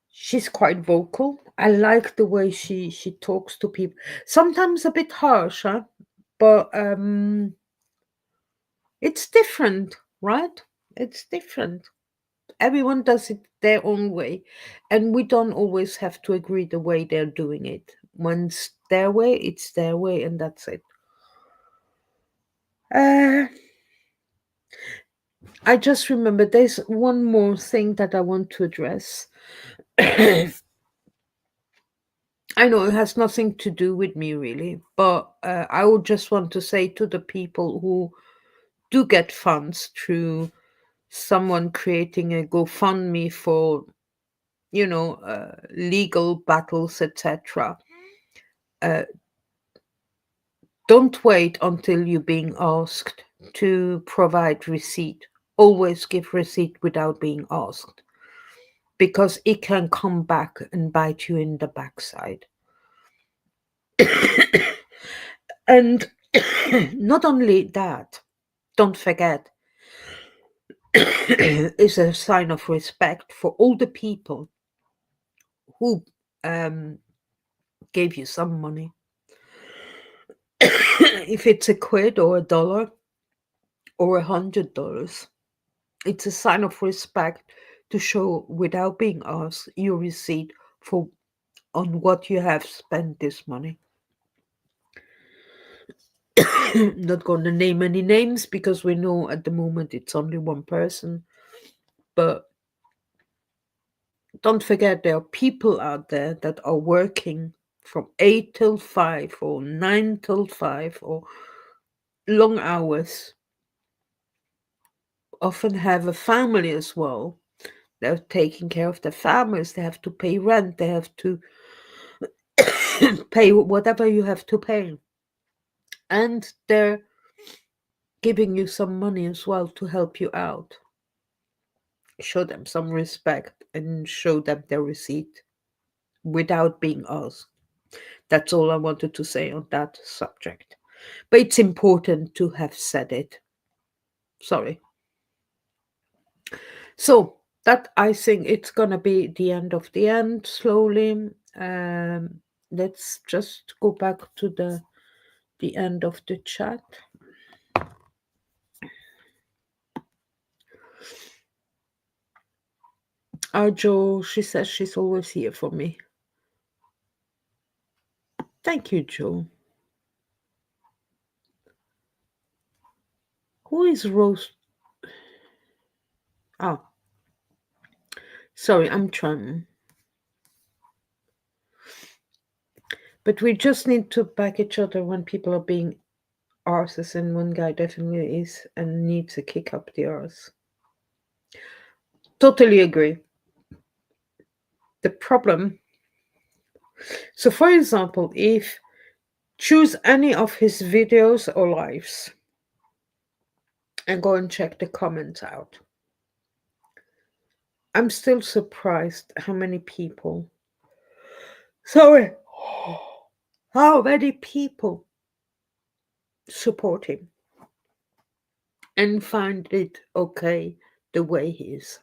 she's quite vocal. I like the way she talks to people. Sometimes a bit harsh, huh? But it's different, right? It's different. Everyone does it their own way, and we don't always have to agree the way they're doing it. When it's their way, and that's it. Uh, I just remember there's one more thing that I want to address. I know it has nothing to do with me really, but I would just want to say to the people who do get funds through someone creating a GoFundMe for, legal battles, etc. Uh, don't wait until you're being asked to provide receipt. Always give receipt without being asked because it can come back and bite you in the backside. And not only that, don't forget, is a sign of respect for all the people who um, gave you some money. If it's a quid or a dollar or $100, it's a sign of respect to show without being asked your receipt for on what you have spent this money. Not going to name any names because we know at the moment it's only one person, but don't forget there are people out there that are working from 8 till 5 or 9 till 5 or long hours, often have a family as well. They're taking care of their families, they have to pay rent, they have to pay whatever you have to pay. And they're giving you some money as well to help you out. Show them some respect and show them their receipt without being asked. That's all I wanted to say on that subject. But it's important to have said it. Sorry. So that, I think it's gonna be the end of the end slowly. Let's just go back to the end of the chat. Jo, she says she's always here for me. Thank you, Jo. Who is Rose? Ah, sorry, I'm trying. But we just need to back each other when people are being arses, and one guy definitely is and needs to kick up the arse. Totally agree. The problem. So, for example, if choose any of his videos or lives and go and check the comments out. I'm still surprised how many people. Sorry. How many people support him and find it okay the way he is.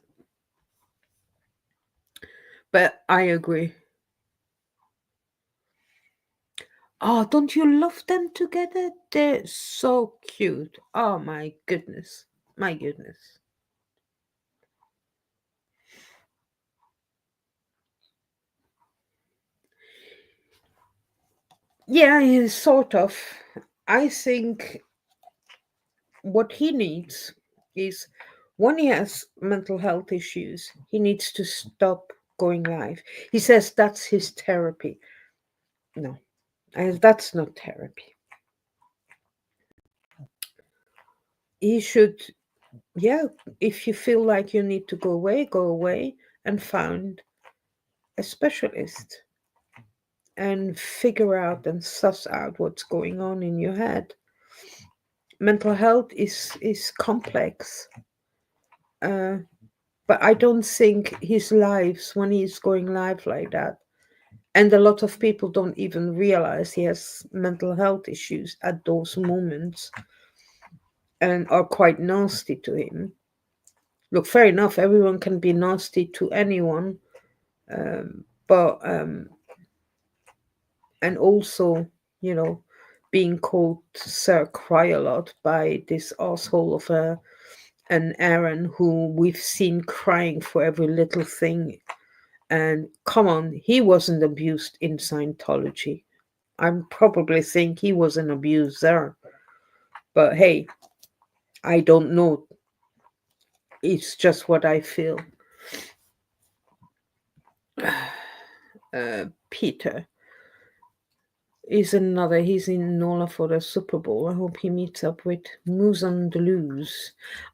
But I agree. Oh, don't you love them together? They're so cute. Oh my goodness. My goodness. Yeah, he's sort of. I think what he needs is, when he has mental health issues, he needs to stop going live. He says that's his therapy. No, that's not therapy. He should, yeah, if you feel like you need to go away and find a specialist and figure out and suss out what's going on in your head. Mental health is complex, uh, but I don't think his lives, when he's going live like that, and a lot of people don't even realize he has mental health issues at those moments and are quite nasty to him. Look, fair enough, everyone can be nasty to anyone, but and also, you know, being called Sir Cry a lot by this asshole of an Aaron who we've seen crying for every little thing. And come on, he wasn't abused in Scientology. I'm probably think he was an abuser. But hey, I don't know. It's just what I feel. Peter is another. He's in Nola for the Super Bowl. I hope he meets up with Moose on the Loose.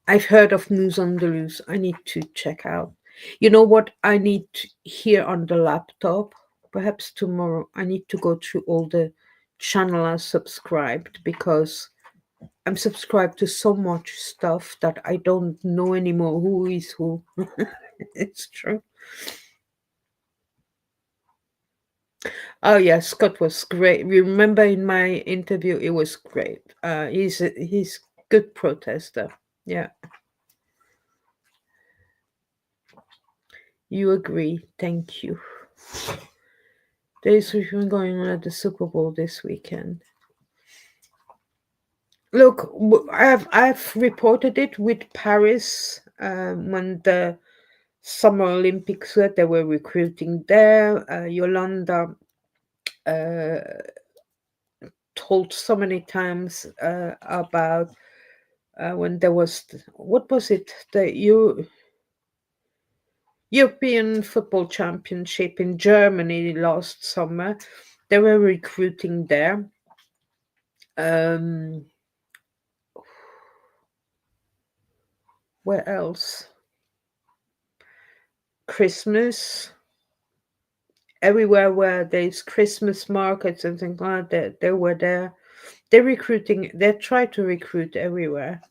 I've heard of Moose on the Loose. I need to check out. You know what? I need here on the laptop. Perhaps tomorrow I need to go through all the channel I subscribed, because I'm subscribed to so much stuff that I don't know anymore who is who. It's true. Oh yeah, Scott was great. Remember in my interview, it was great. He's good protester. Yeah, you agree. Thank you. There's been going on at the Super Bowl this weekend. Look, I've reported it with Paris, when the Summer Olympics were. They were recruiting there. Yolanda uh, told so many times about when there was, what was it, the European Football Championship in Germany last summer. They were recruiting there. Um, where else? Christmas. Everywhere where there's Christmas markets and things like that, they were there. They're recruiting. They try to recruit everywhere.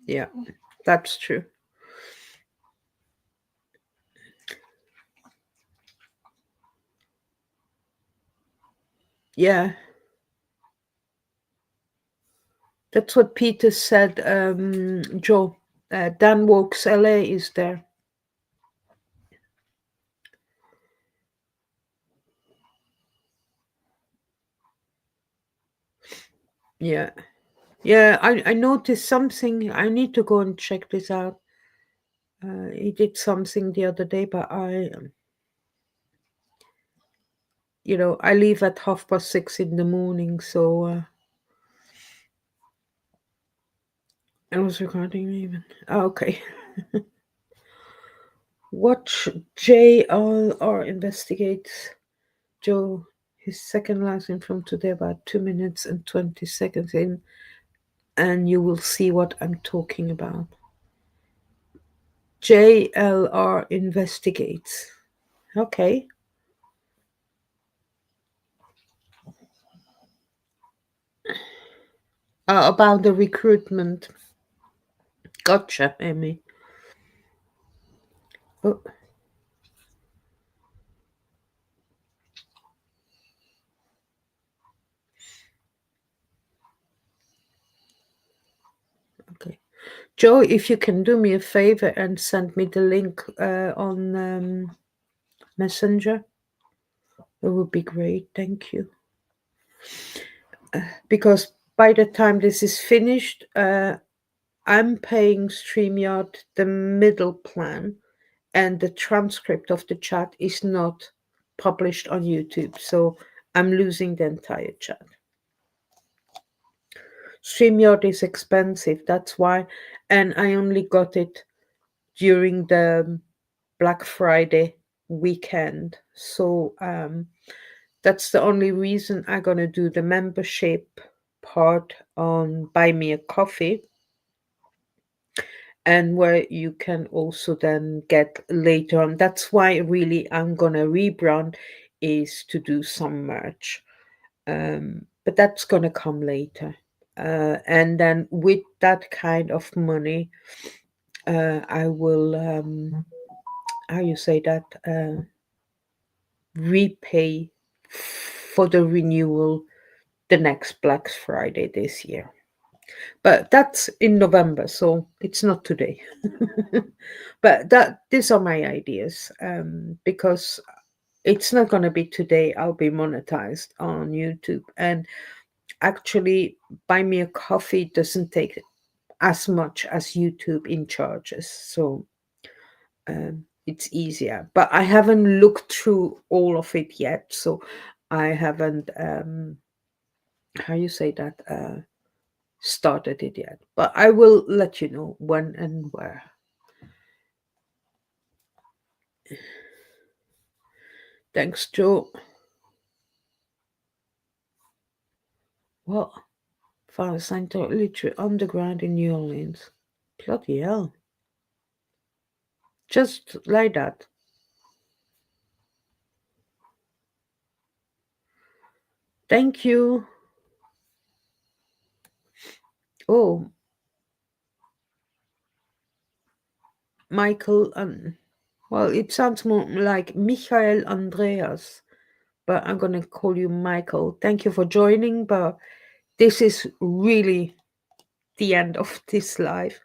Yeah, that's true. Yeah, that's what Peter said. Joe, Dan Walks LA is there. Yeah. Yeah, I noticed something. I need to go and check this out. He did something the other day, but I leave at 6:30 in the morning, so I was recording even. Oh, okay. Watch JLR investigates Joe, his second last in from today, about 2 minutes and 20 seconds in, and you will see what I'm talking about. JLR investigates. Okay. About the recruitment. Gotcha, Amy. Oh, okay. Joe, if you can do me a favor and send me the link on Messenger, it would be great. Thank you. Because by the time this is finished, I'm paying StreamYard the middle plan, and the transcript of the chat is not published on YouTube. So I'm losing the entire chat. StreamYard is expensive, that's why. And I only got it during the Black Friday weekend. So that's the only reason I'm going to do the membership part on Buy Me a Coffee, and where you can also then get later on. That's why really I'm going to rebrand is to do some merch. But that's going to come later. And then with that kind of money, I will, how you say that, repay for the renewal the next Black Friday this year. But that's in November, so it's not today. But these are my ideas, because it's not going to be today. I'll be monetized on YouTube, and actually, Buy Me a Coffee doesn't take as much as YouTube in charges, so it's easier. But I haven't looked through all of it yet, so I haven't how you say that started it yet. But I will let you know when and where. Thanks, Joe. What? Father Scientology underground in New Orleans. Bloody hell. Just like that. Thank you. Oh, Michael. Well, it sounds more like Michael Andreas, but I'm gonna call you Michael. Thank you for joining, but this is really the end of this live.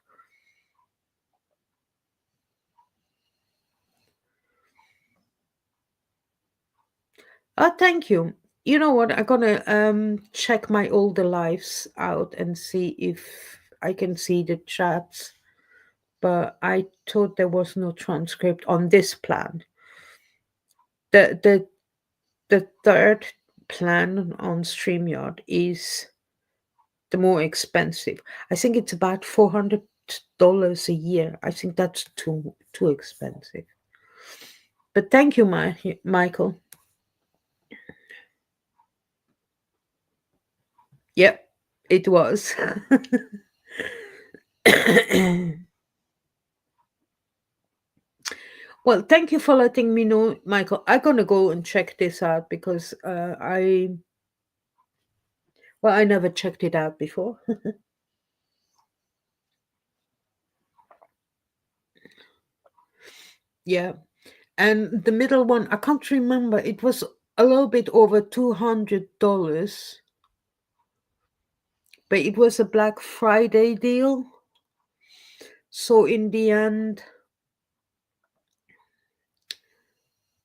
Thank you. You know what? I'm gonna check my older lives out and see if I can see the chats. But I thought there was no transcript on this plan. The third plan on StreamYard is the more expensive. I think it's about $400 a year. I think that's too expensive. But thank you, Michael. Yep, it was. Well, thank you for letting me know, Michael. I'm gonna go and check this out because I never checked it out before. Yeah, and the middle one, I can't remember. It was a little bit over $200, but it was a Black Friday deal. So in the end,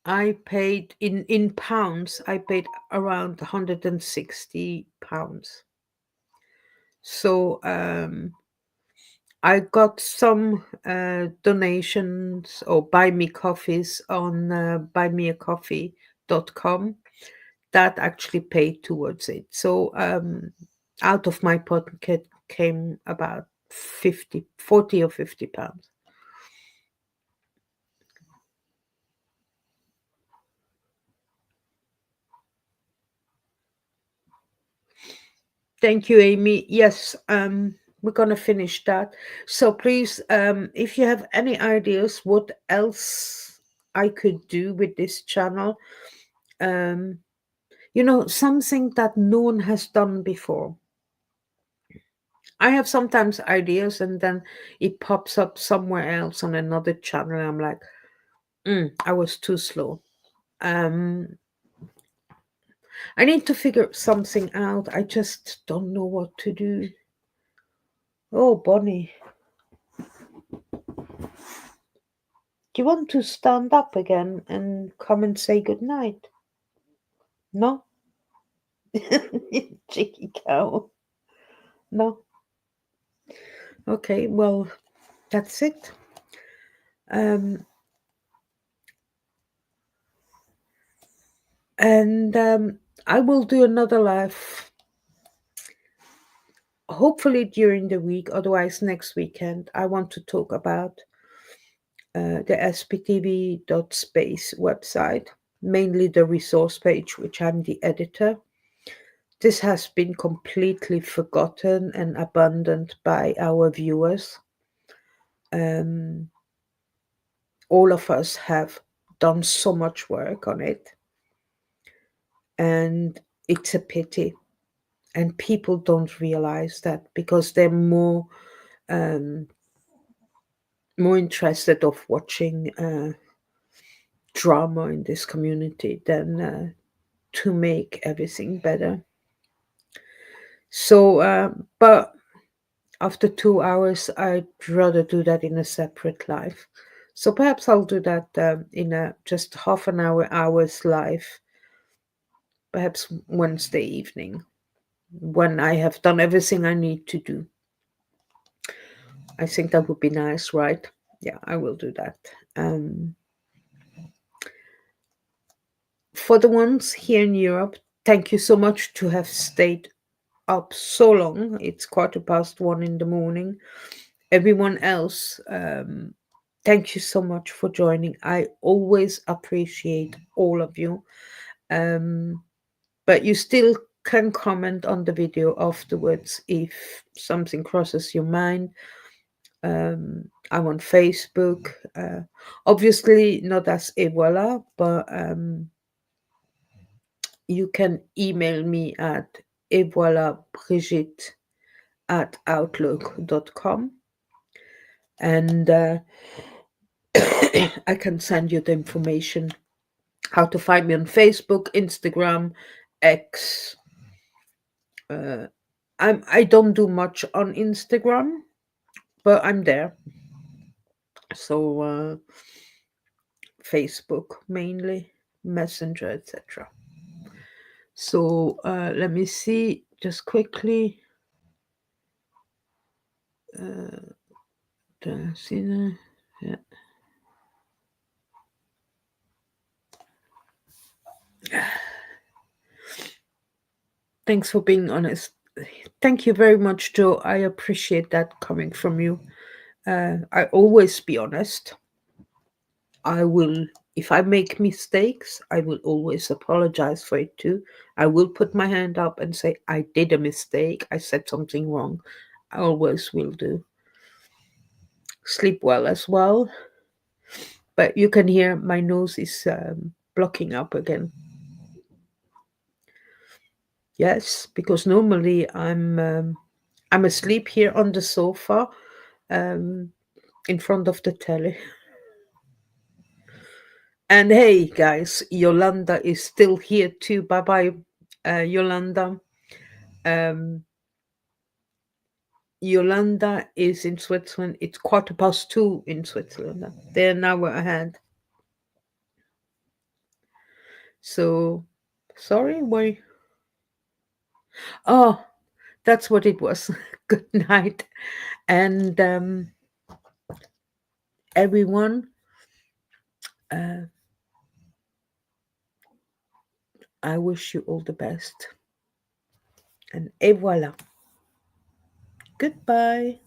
I paid in pounds. I paid around 160 pounds. So I got some donations or buy me coffees on buymeacoffee.com that actually paid towards it. So out of my pocket came about 40 or 50 pounds. Thank you, Amy. Yes, we're gonna finish that. So please, if you have any ideas what else I could do with this channel, um, something that no one has done before. I have sometimes ideas and then it pops up somewhere else on another channel. I'm like, I was too slow. Um, I need to figure something out. I just don't know what to do. Oh, Bonnie, do you want to stand up again and come and say good night? No? Cheeky cow. No? Okay, well, that's it. Um, and I will do another live, hopefully during the week, otherwise next weekend. I want to talk about the sptv.space website, mainly the resource page, which I'm the editor. This has been completely forgotten and abandoned by our viewers. Um, all of us have done so much work on it, and it's a pity. And people don't realize that because they're um, more interested of watching drama in this community than to make everything better. So, but after 2 hours, I'd rather do that in a separate live. So perhaps I'll do that in a just half an hour's live, perhaps Wednesday evening, when I have done everything I need to do. I think that would be nice, right? Yeah, I will do that. For the ones here in Europe, thank you so much to have stayed up so long. It's 1:15 in the morning. Everyone else, thank you so much for joining. I always appreciate all of you. But you still can comment on the video afterwards if something crosses your mind. I'm on Facebook. Obviously, not as Evola, but you can email me at evoila.brigitte@outlook.com, and I can send you the information how to find me on Facebook, Instagram, X. I don't do much on Instagram, but I'm there. So Facebook mainly, Messenger, etc. So let me see just quickly. Yeah. Thanks for being honest. Thank you very much, Joe. I appreciate that coming from you. I always be honest. I will, if I make mistakes, I will always apologize for it too. I will put my hand up and say, I did a mistake. I said something wrong. I always will do. Sleep well as well. But you can hear my nose is blocking up again. Yes, because normally I'm asleep here on the sofa in front of the telly. And hey, guys, Yolanda is still here too. Bye bye, Yolanda. Um, Yolanda is in Switzerland. It's 2:15 in Switzerland. They're an hour ahead. So, sorry, why? Oh, that's what it was. Good night. And everyone, uh, I wish you all the best. And et voilà. Goodbye.